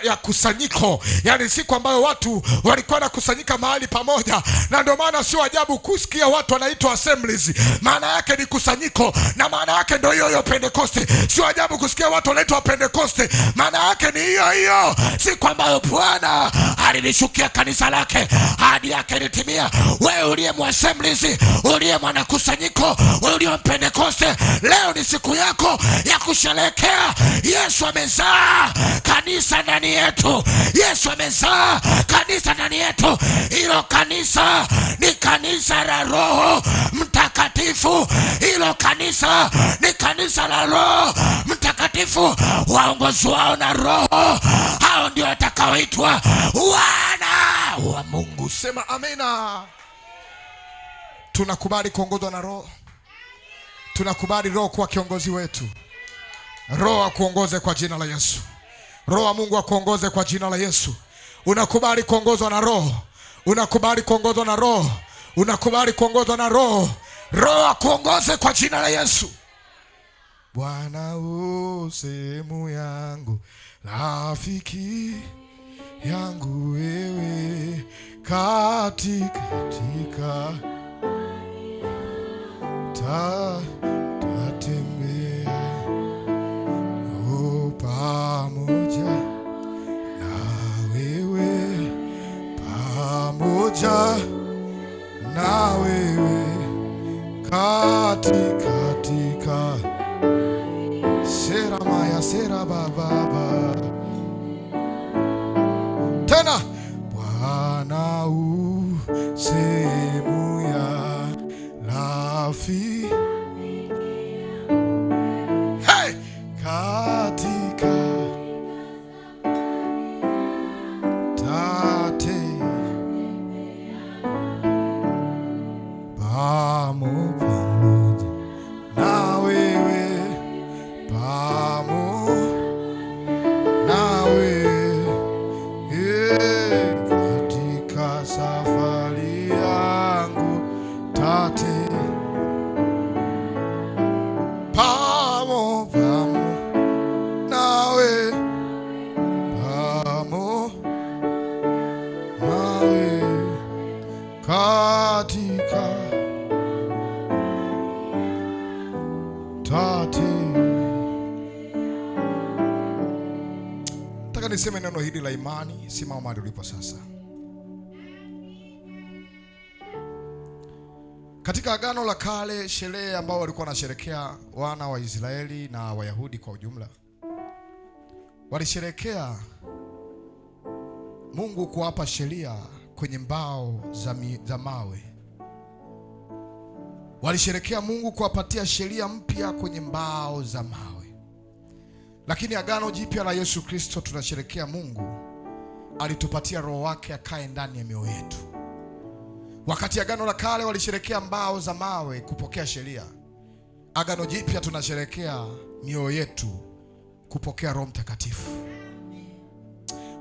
ya kusanyiko. Yaani siku ambayo watu walikuwa nakusanyika mahali pamoja. Na ndio maana sio ajabu kusikia watu wanaitwa assemblies. Maana yake ni kusanyiko, na maana yake ndio hiyo Pentekoste. Sio ajabu kusikia watu wanaitwa Pentekoste. Maana yake ni hiyo siku ambayo Bwana alilishukia kanisa lake, hadi yake ilitimia. Wewe uliye assemblies, uliye mwana kusanyiko, uliye Pentekoste, leo ni siku yako ya kusherehekea. Yesu amezaa kanisa ndani yetu. Yesu amezaa kanisa ndani yetu. Hilo kanisa ni kanisa la Roho Mtakatifu. Hilo kanisa ni kanisa la Roho Mtakatifu. Waongozwao na Roho, hao ndio watakaoitwa wana wa Mungu. Sema amina. Tunakubali kuongozwa na Roho. Tunakubali Roho kuwa kiongozi wetu. Roho akuongoze kwa jina la Yesu. Roho wa Mungu akuongoze kwa jina la Yesu. Unakubali kuongozwa na Roho. Unakubali kuongozwa na Roho. Unakubali kuongozwa na Roho. Roho akuongoze kwa jina la Yesu. Bwana u sehemu yangu, rafiki yangu wewe, katika tatembea pamoja na wewe, pamoja na wewe, katika sera maya sera baba tena. Bwana u sehemu ya rafiki, hey! katika Nataka niseme neno hili la imani. Simama mahali ulipo sasa. Katika Agano la Kale, sherehe ambao walikuwa wanasherekea wana wa Israeli na Wayahudi kwa ujumla, walisherekea Mungu kuwapa sheria kwenye mbao za mawe. Walisherekea Mungu kuwapatia sheria mpya kwenye mbao za mawe. Lakini Agano Jipya la Yesu Kristo tunasherekea Mungu alitupatia Roho wake akae ndani ya mioyo yetu. Wakati Agano la Kale walisherekea mbao za mawe kupokea sheria, Agano Jipya tunasherekea mioyo yetu kupokea Roho Mtakatifu.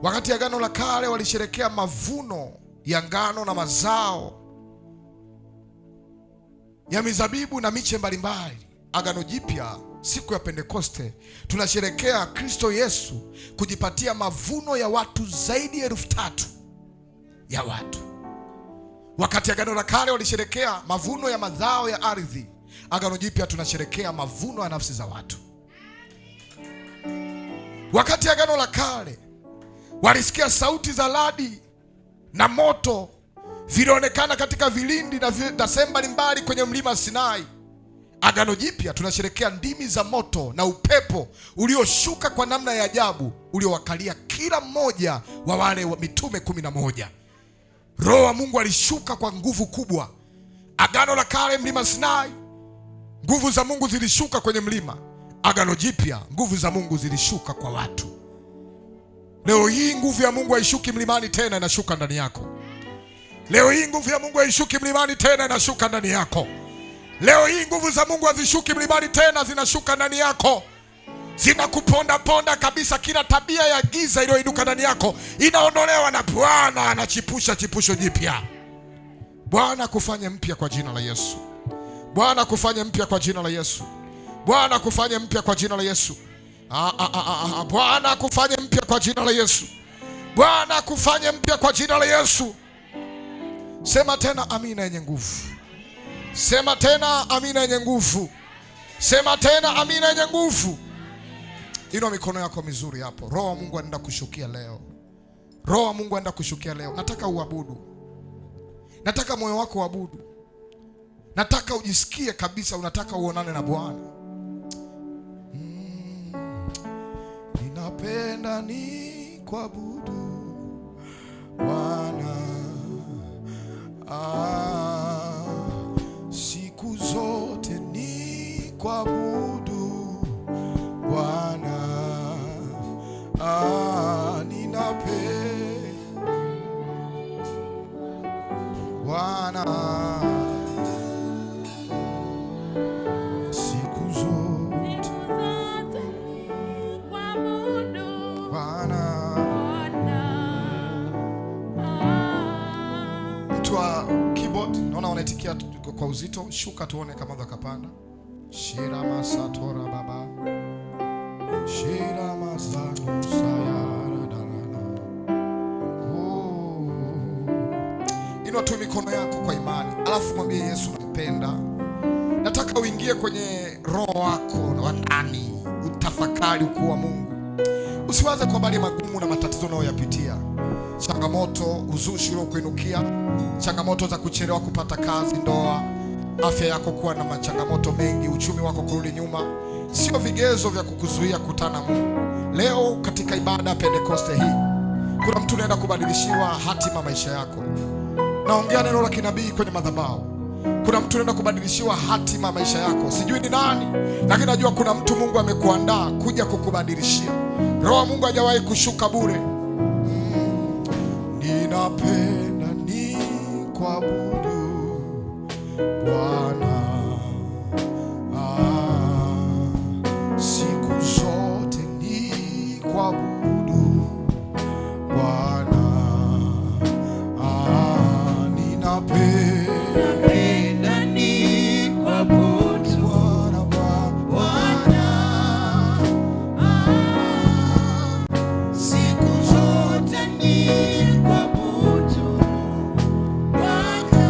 Wakati Agano la Kale walisherekea mavuno ya ngano na mazao ya mizabibu na miche mbalimbali, Agano Jipya siku ya Pentekoste tunasherekea Kristo Yesu kujipatia mavuno ya watu zaidi ya 3,000 ya watu. Wakati Agano la Kale walisherekea mavuno ya mazao ya ardhi, Agano Jipya tunasherekea mavuno ya nafsi za watu. Wakati Agano la Kale walisikia sauti za radi na moto vilionekana katika vilindi na sehemu mbalimbali kwenye mlima Sinai, Agano Jipya tunasherekea ndimi za moto na upepo ulioshuka kwa namna ya ajabu uliowakalia kila mmoja wa wale wa mitume 11. Roho wa Mungu alishuka kwa nguvu kubwa. Agano la Kale mlima Sinai, nguvu za Mungu zilishuka kwenye mlima. Agano Jipya nguvu za Mungu zilishuka kwa watu. Leo hii nguvu ya Mungu haishuki mlimani tena, inashuka ndani yako. Leo hii nguvu ya Mungu haishuki mlimani tena, inashuka ndani yako. Leo hii nguvu za Mungu hazishuki mlimani tena, zinashuka ndani yako. Zinakuponda ponda kabisa. Kila tabia ya giza iliyoinuka ndani yako inaondolewa na Bwana anachipusha chipusho jipya. Bwana kufanye mpya kwa jina la Yesu. Bwana kufanye mpya kwa jina la Yesu. Bwana kufanye mpya kwa jina la Yesu. Bwana kufanye mpya kwa jina la Yesu. Bwana kufanye mpya kwa jina la Yesu. Sema tena amina yenye nguvu. Sema tena amina yenye nguvu. Sema tena amina yenye nguvu. Inua mikono yako mizuri hapo. Roho wa Mungu anaenda kushukia leo. Roho wa Mungu anaenda kushukia leo. Nataka uabudu. Nataka moyo wako uabudu. Nataka ujisikie kabisa unataka uonane na Bwana. Ninapenda ni kuabudu Bwana. Siku zote ni kuabudu Bwana. Ninapenda Bwana. Siku zote ni kuabudu Bwana. Mtu wa keyboard naona wanaitikia kwa uzito. Shuka tuone kama wakapanda. Shira masatora baba. Shira masano sayara dalana. Inua tu mikono yako kwa imani, alafu mwambie Yesu nampenda. Nataka uingie kwenye roho wako wa ndani, utafakari ukuu wa Mungu. Usiwaze kwa habari magumu na matatizo unayoyapitia. Changamoto, uzushi uliokuinukia, changamoto za kuchelewa kupata kazi, ndoa, afya yako kuwa na machangamoto mengi, uchumi wako kurudi nyuma, sio vigezo vya kukuzuia kukutana Mungu. Leo katika ibada ya Pentekoste hii, kuna mtu anaenda kubadilishiwa hatima maisha yako. Naongea neno la kinabii kwenye madhabahu. Kuna mtu anaenda kubadilishiwa hatima maisha yako. Sijui ni nani, lakini najua kuna mtu Mungu amekuandaa kuja kukubadilishia. Roho wa Mungu hajawahi kushuka bure. Ninapenda ni kuabudu Bwana. Siku zote ni kuabudu Bwana. Ninapenda ni kuabudu Bwana. Siku zote ni kuabudu Bwana.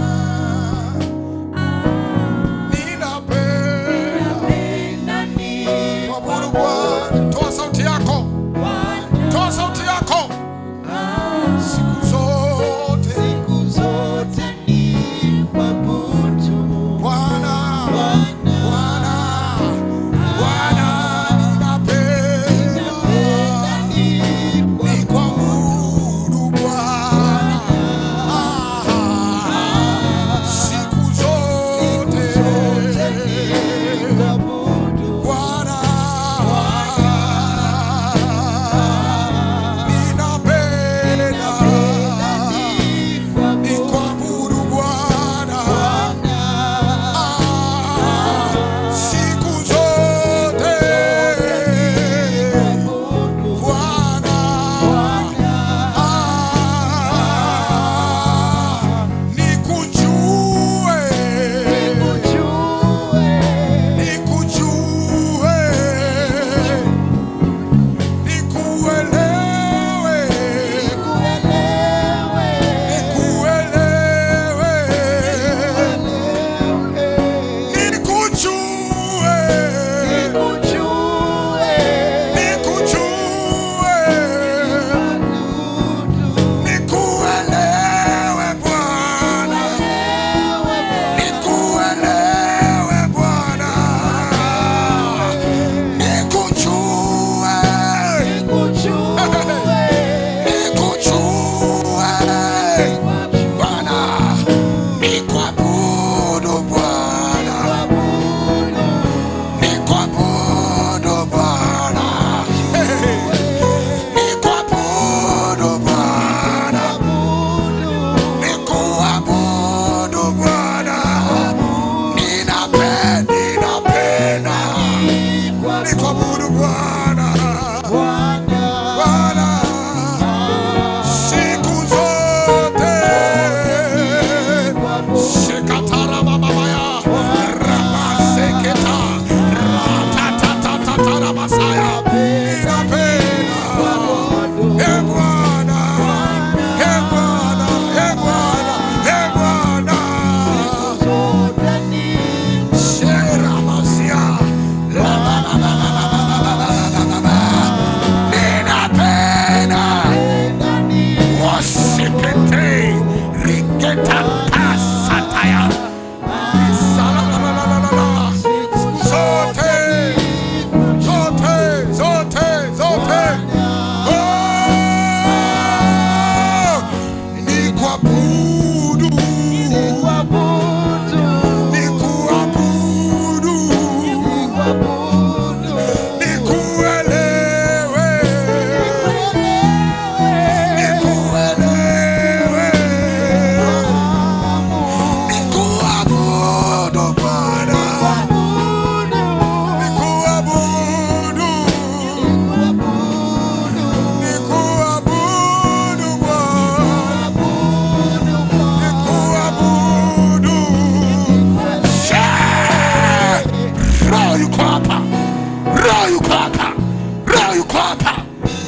yuko hapa,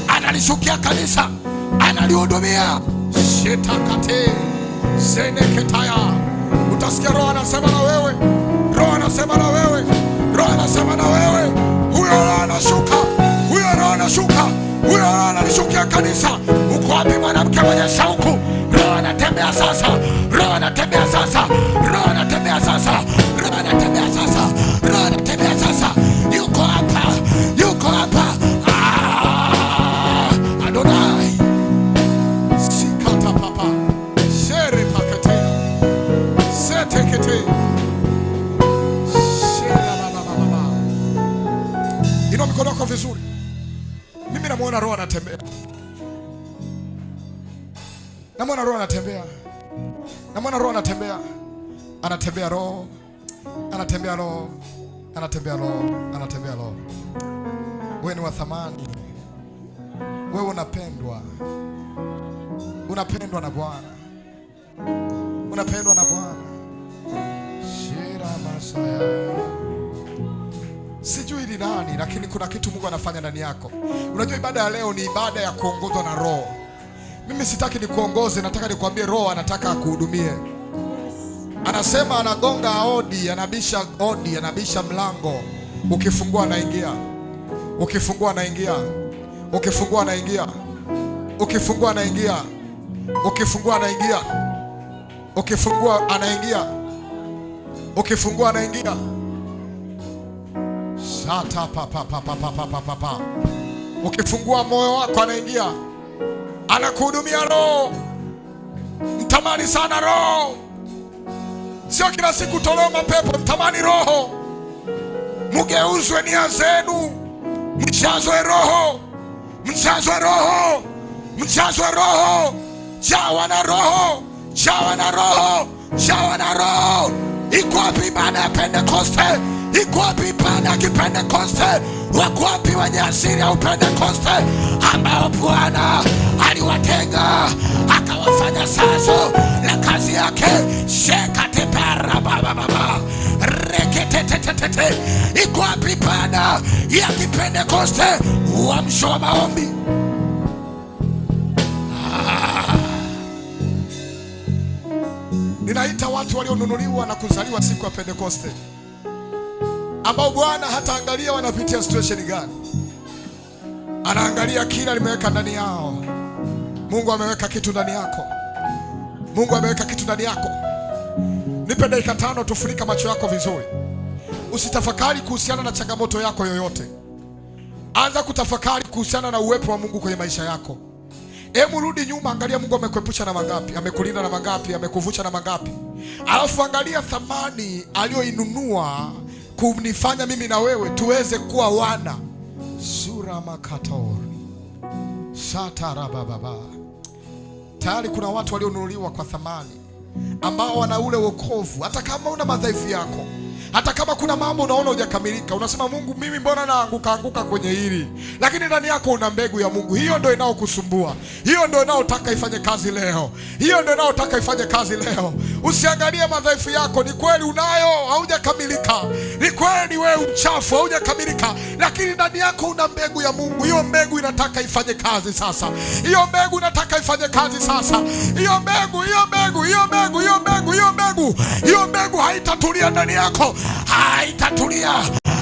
analishukia kanisa, analihudumia. Shetakate seneketaya. Utasikia Roho anasema na wewe, Roho anasema na wewe, Roho anasema na wewe. Huyo Roho anashuka, huyo Roho anashuka, huyo Roho analishukia kanisa. Uko wapi mwanamke mwenye shauku? Roho anatembea sasa, Roho anatembea sasa, Roho anatembea sasa, Roho anatembea sasa, Roho anatembea sasa. Yuko hapa, yuko hapa. Adonai sikata papa shere pakete setekete shera baba. Inua mikono yako vizuri. Mimi namuona Roho anatembea, namuona Roho anatembea, namuona Roho anatembea, anatembea Roho, anatembea Roho, anatembea Roho, anatembea Roho. Wewe ni wa thamani, wewe unapendwa, unapendwa na Bwana, unapendwa na Bwana. Shira masaya. Sijui ni nani, lakini kuna kitu Mungu anafanya ndani yako. Unajua ibada ya leo ni ibada ya kuongozwa na Roho. Mimi sitaki nikuongoze, nataka nikwambie Roho anataka akuhudumie. Anasema anagonga hodi, anabisha hodi, anabisha mlango. Ukifungua anaingia. Ukifungua anaingia. Ukifungua anaingia. Ukifungua anaingia. Ukifungua anaingia. Ukifungua anaingia. Ukifungua anaingia. Shata pa. Ukifungua moyo wako anaingia. Anakuhudumia Roho. Mtamani sana Roho. Sio kila siku tolewa mapepo, mtamani Roho. Mugeuzwe nia zenu. Mjazwe Roho. Mjazwe Roho. Mjazwe Roho. Jawa na Roho. Jawa na Roho. Jawa na Roho. Iko wapi ibada ya Pentekoste? Iko wapi ibada ya Kipentekoste? Wako wapi wenye asili ya Pentekoste ambao Bwana aliwatenga akawafanya sazo la kazi yake? Shekate para baba reketetetetete. Iko wapi ibada ya Kipentekoste? Uamsho wa maombi. Ninaita watu walionunuliwa na kuzaliwa siku ya Pentekoste, ambao Bwana hataangalia wanapitia situation gani, anaangalia kila limeweka ndani yao. Mungu ameweka kitu ndani yako. Mungu ameweka kitu ndani yako. Nipe dakika 5 tufunika macho yako vizuri. Usitafakari kuhusiana na changamoto yako yoyote. Anza kutafakari kuhusiana na uwepo wa Mungu kwenye maisha yako. Hebu rudi nyuma, angalia Mungu amekuepusha na mangapi, amekulinda na mangapi, amekuvusha na mangapi. Alafu angalia thamani aliyoinunua kunifanya mimi na wewe tuweze kuwa wana. Sura makatori satarababa. Tayari kuna watu walionunuliwa kwa thamani, ambao wana ule wokovu. Hata kama una madhaifu yako, hata kama kuna mambo unaona hujakamilika, unasema Mungu, mimi mbona naanguka kwenye hili, lakini ndani yako una mbegu ya Mungu. Hiyo ndio inayokusumbua, hiyo ndio inayotaka ifanye kazi leo, hiyo ndio inayotaka ifanye kazi leo. Usiangalie madhaifu yako. Ni kweli unayo, haujakamilika. Ni kweli wewe mchafu, haujakamilika, lakini ndani yako una mbegu ya Mungu. Hiyo mbegu inataka ifanye kazi sasa. Hiyo mbegu inataka ifanye kazi sasa. Hiyo mbegu, hiyo mbegu, hiyo mbegu, hiyo mbegu, hiyo mbegu, hiyo mbegu haitatulia ndani yako. Haitatulia,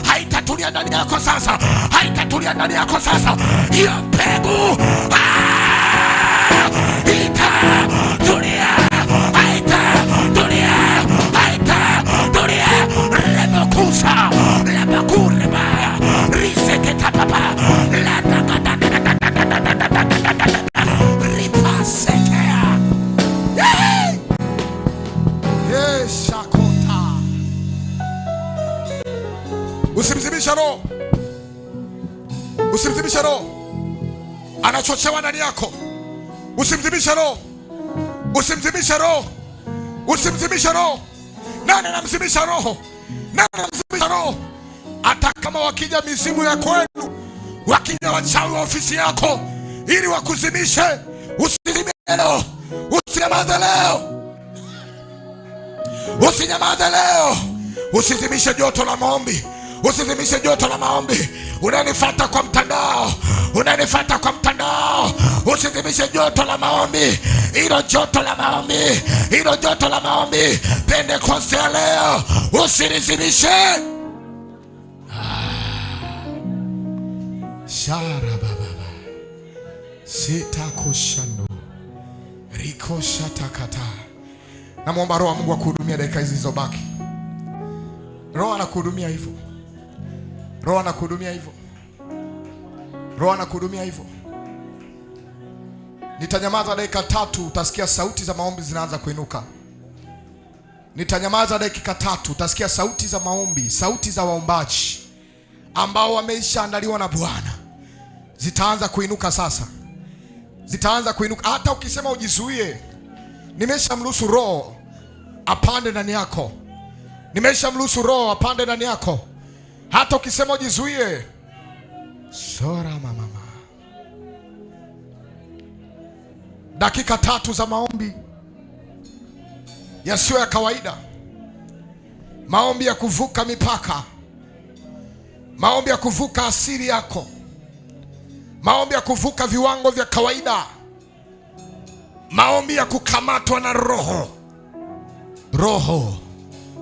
haitatulia ndani yako sasa, haitatulia ndani yako sasa. Hiyo mbegu haitatulia, haitatulia, haitatulia. Remokusa, remokureba, riseketa papa, ripasekea. Shakota. Usimzimisha Roho. Usimzimisha Roho. Anachochewa ndani yako. Usimzimisha Roho. Usimzimisha Roho. Usimzimisha Roho. Nani anamzimisha Roho? Nani anamzimisha Roho? Hata kama wakija mizimu ya kwenu, wakija wachawi wa ofisi yako ili wakuzimishe, usizimie leo. Usinyamaze leo. Usinyamaze leo. Usizimishe joto la maombi. Usizimishe joto la maombi. Unanifuata kwa mtandao, unanifuata kwa mtandao, usizimishe joto la maombi. Hilo joto la maombi, hilo joto la maombi, Pentekoste ya leo usilizimishe. Shara baba sita kushano rikosha takata. Namuomba Roho wa Mungu akuhudumia dakika hizi zilizobaki. Roho anakuhudumia hivyo. Roho anakuhudumia hivyo. Roho anakuhudumia hivyo. Nitanyamaza dakika 3, utasikia sauti za maombi zinaanza kuinuka. Nitanyamaza dakika 3, utasikia sauti za maombi, sauti za waombaji ambao wameishaandaliwa na Bwana zitaanza kuinuka sasa. Zitaanza kuinuka. Hata ukisema ujizuie, nimeshamruhusu Roho apande ndani yako. Nimeshamruhusu Roho apande ndani yako. Hata ukisema ujizuie. Sora mama. Dakika 3 za maombi yasiyo ya kawaida. Maombi ya kuvuka mipaka. Maombi ya kuvuka asili yako. Maombi ya kuvuka viwango vya kawaida. Maombi ya kukamatwa na Roho.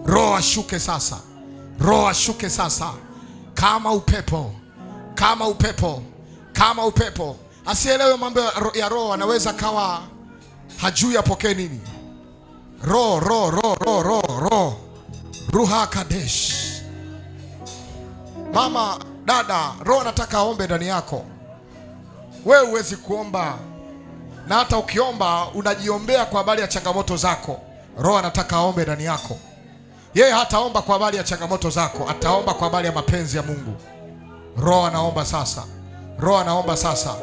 Roho ashuke sasa. Roho ashuke sasa. Kama upepo. Kama upepo. Kama upepo. Asielewe mambo ya Roho, anaweza kawa hajui apokee nini. Roho. Ruha Kadesh. Mama, dada, Roho anataka aombe ndani yako. Wewe huwezi kuomba, na hata ukiomba unajiombea kwa habari ya changamoto zako. Roho anataka aombe ndani yako. Yeye hataomba kwa habari ya changamoto zako, ataomba kwa habari ya mapenzi ya Mungu. Roho anaomba sasa. Roho anaomba sasa.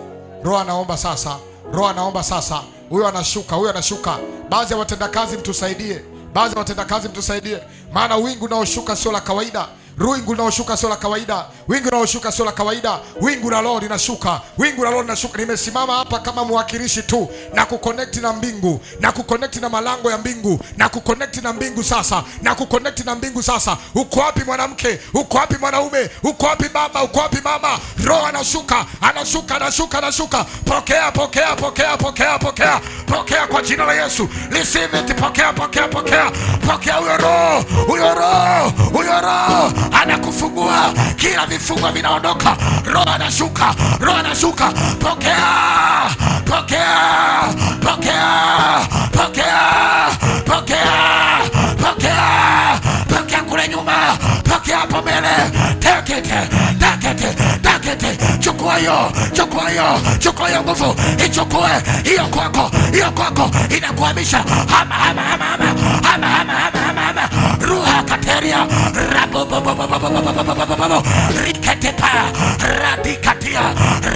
Roho anaomba sasa. Roho anaomba sasa. Huyo anashuka. Baadhi ya watendakazi mtusaidie. Baadhi ya watendakazi mtusaidie. Maana wingu unaoshuka sio la kawaida. Wingu unaoshuka sio la kawaida. Wingu unaoshuka sio la kawaida. Wingu la Roho linashuka. Wingu la Roho linashuka. Nimesimama hapa kama mwakilishi tu na kuconnect na mbingu, na kuconnect na malango ya mbingu, na kuconnect na mbingu sasa, na kuconnect na mbingu sasa. Uko wapi mwanamke? Uko wapi mwanaume? Uko wapi baba? Uko wapi mama? Roho anashuka. Pokea kwa jina la Yesu. Receive it. Pokea. Pokea huyo Roho anakufungua, kila vifungo vinaondoka. Roho anashuka. Pokea kule nyuma, pokea hapo mbele. Take it. Chukua hiyo nguvu, ichukue hiyo kwako, inakuhamisha. Hama. Ruha Kateria Riketepa Radikatia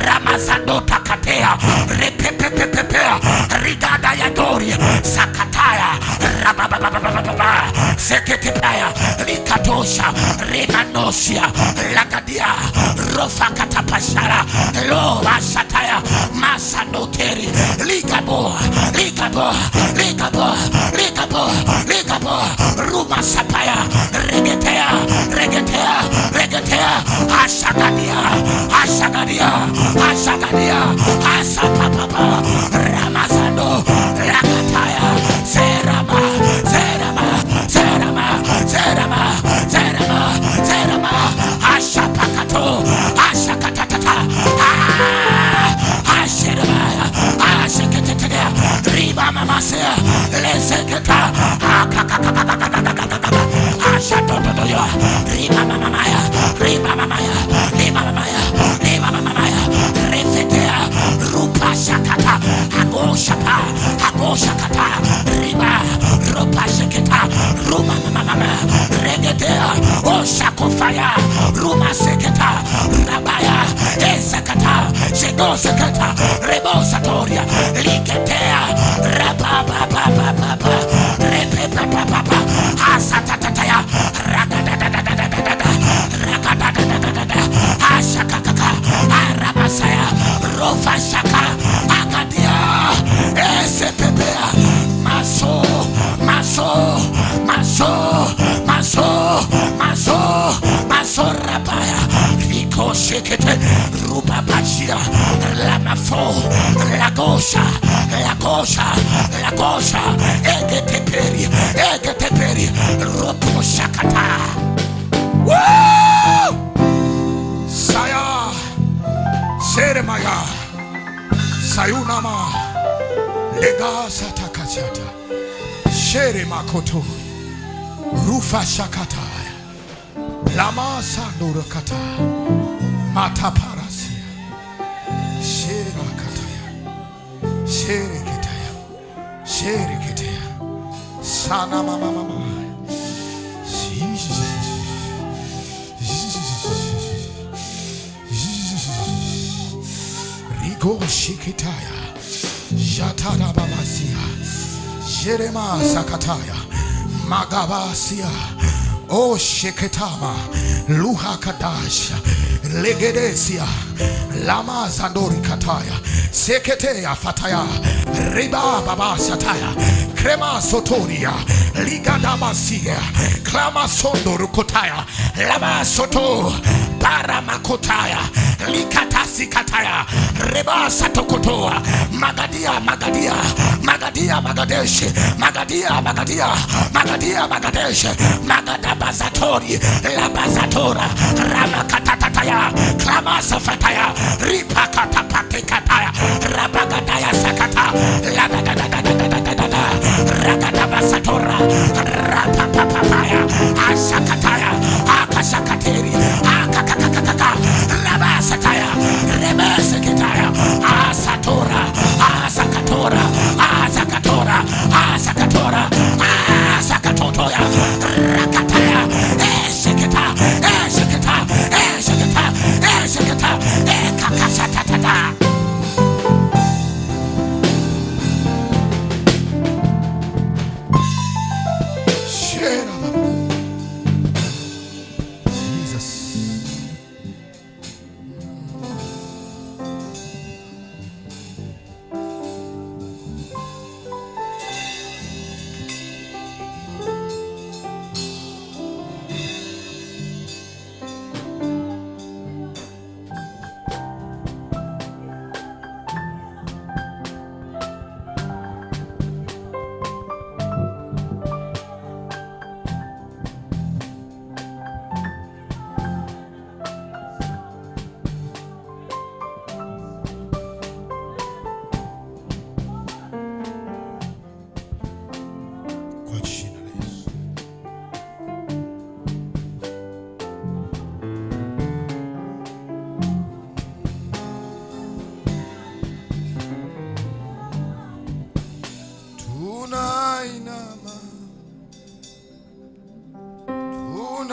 Ramazando Takatea Repepepepepea Rigada Yadoria Sakataya Rababababababa Seketepaya Likatosha Rimanosia Lagadia Rofa Katapashara Loa Shataya Masanoteri Ligabo Ruma Sapaya Regetea Ashagadia Asapapa Ramazando Lakataya Zerama Ashapakato Ashakatatata Ashakatata Riba Mamasea Leseketa Ashatotoyo Riba Mamaya Refetea Rupa Shakata Agoshakata Riba Rupa Shakata Ruma Mama Regetea Oshakofaya Ruma Seketa Rabaya Esakata Segosekata Rebosatoria Liketea Rababa Repepapapa Asatataya Ashakaka Aramasaya Rofa Shaka Akadia Esepepea Maso Masora shekete rupa pachia la mafo la gosha egeteperi ropo shakata. Woo! Saya seremaya sayunama lega satakachata shere makoto rufa shakata lama sandurakata mata parasia shera kataya shere ketaya sana mama rigo shikitaya jatada babasia jerema sakataya magabasia o sheketama luha kadasha legedesia lama zandori kataya seketea fataya riba baba sataya krema sotoria ligadabasia klama sondo rukotaya lama soto para makotaya likatasi kataya riba satokotoa magadia magadeshi magadia magadabazatori labazatora ramakatataya klamasafataya ripakatapatekataya rabagadaya sakata ragadabasatora rapapapaya asakataya akasakateri akakakakaka rabasataya rebesekitaya asakatora asakatotoya rakataya eseketa ekakasatata.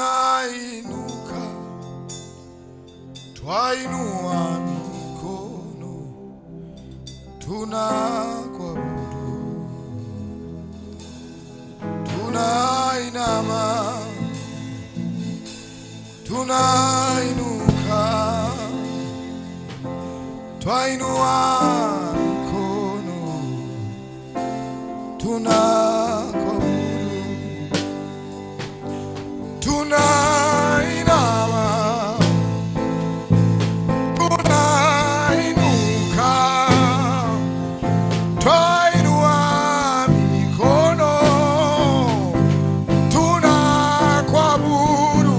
Tunainuka, twainua mikono, tunakuabudu. Tunainama, tunainuka, twainua mikono, tunakuabudu. Tunainama, tunainuka, twainua mikono, tunakuabudu.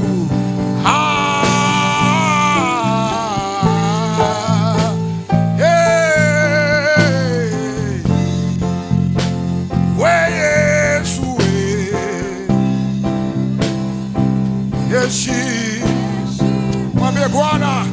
Mwambie Bwana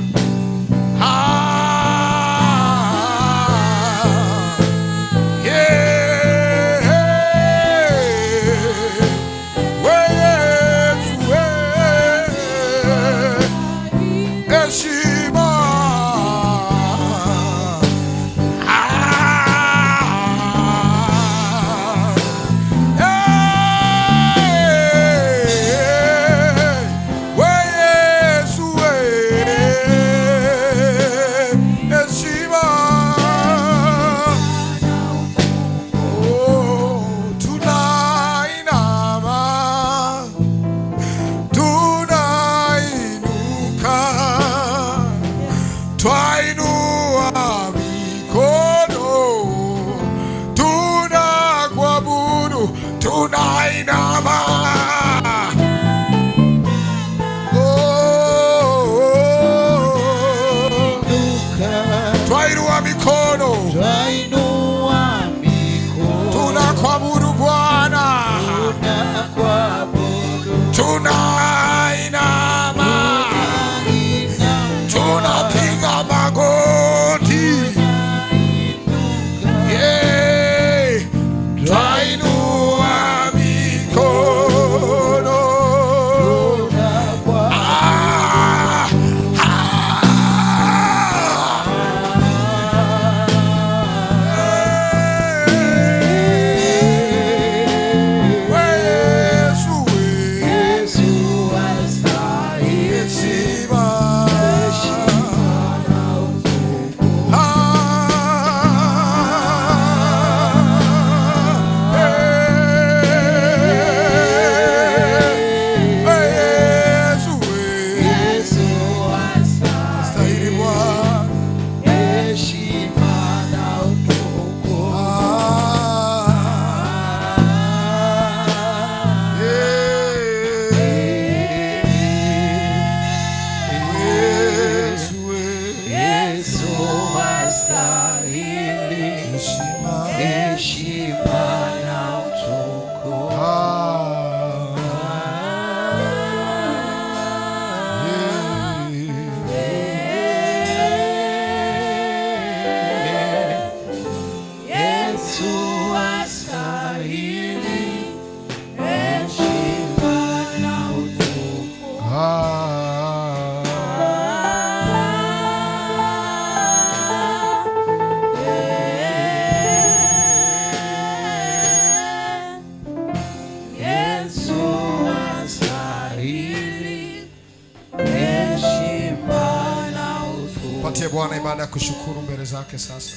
Mpatie Bwana ibada ya kushukuru mbele zake sasa.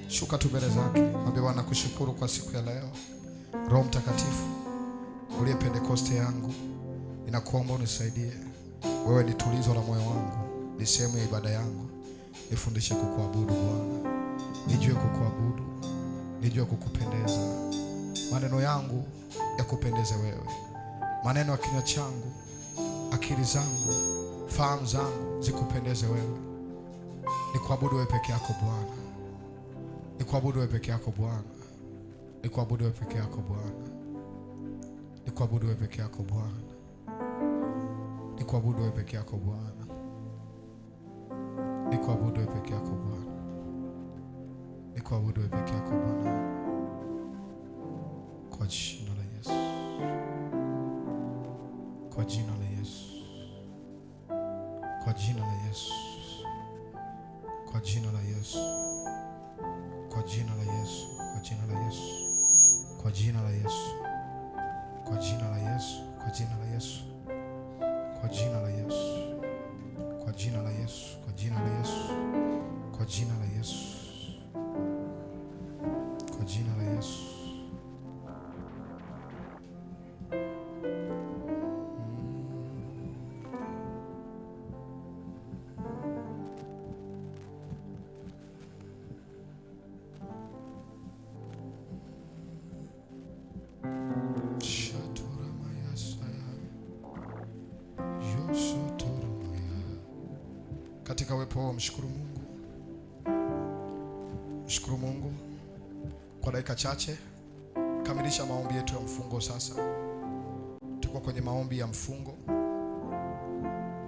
Shuka tu mbele zake. Mwambie Bwana kushukuru kwa siku ya leo. Roho Mtakatifu, uliye Pentekoste yangu, ninakuomba unisaidie. Wewe ni tulizo la moyo wangu, ni sehemu ya ibada yangu. Nifundishe kukuabudu Bwana. Nijue kukuabudu, nijue kukupendeza. Maneno yangu yakupendeze wewe. Maneno ya kinywa changu, akili zangu, fahamu zangu zikupendeze wewe. Nikuabudu wewe peke yako Bwana. Nikuabudu wewe peke yako Bwana. Nikuabudu wewe peke yako Bwana. Nikuabudu wewe peke yako Bwana. Nikuabudu wewe peke yako Bwana. Nikuabudu wewe peke yako Bwana. Nikuabudu wewe peke yako Bwana. Kwa jina la Yesu. Kwa jina la Yesu. Kwa jina la Yesu. Kwa jina la Yesu. Kwa jina la Yesu. Kwa jina la Yesu. Kwa jina la Yesu. Kwa jina la Yesu. Kwa jina la Yesu. Kwa jina la Yesu. Kwa jina la Yesu. Kwa jina la Yesu. Kwa jina la Yesu. Kwa jina la Yesu. Katika uwepo wao mshukuru Mungu. Mshukuru Mungu kwa dakika chache. Kamilisha maombi yetu ya mfungo sasa. Tuko kwenye maombi ya mfungo.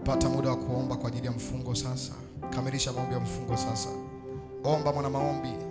Pata muda wa kuomba kwa ajili ya mfungo sasa. Kamilisha maombi ya mfungo sasa. Omba mwana maombi.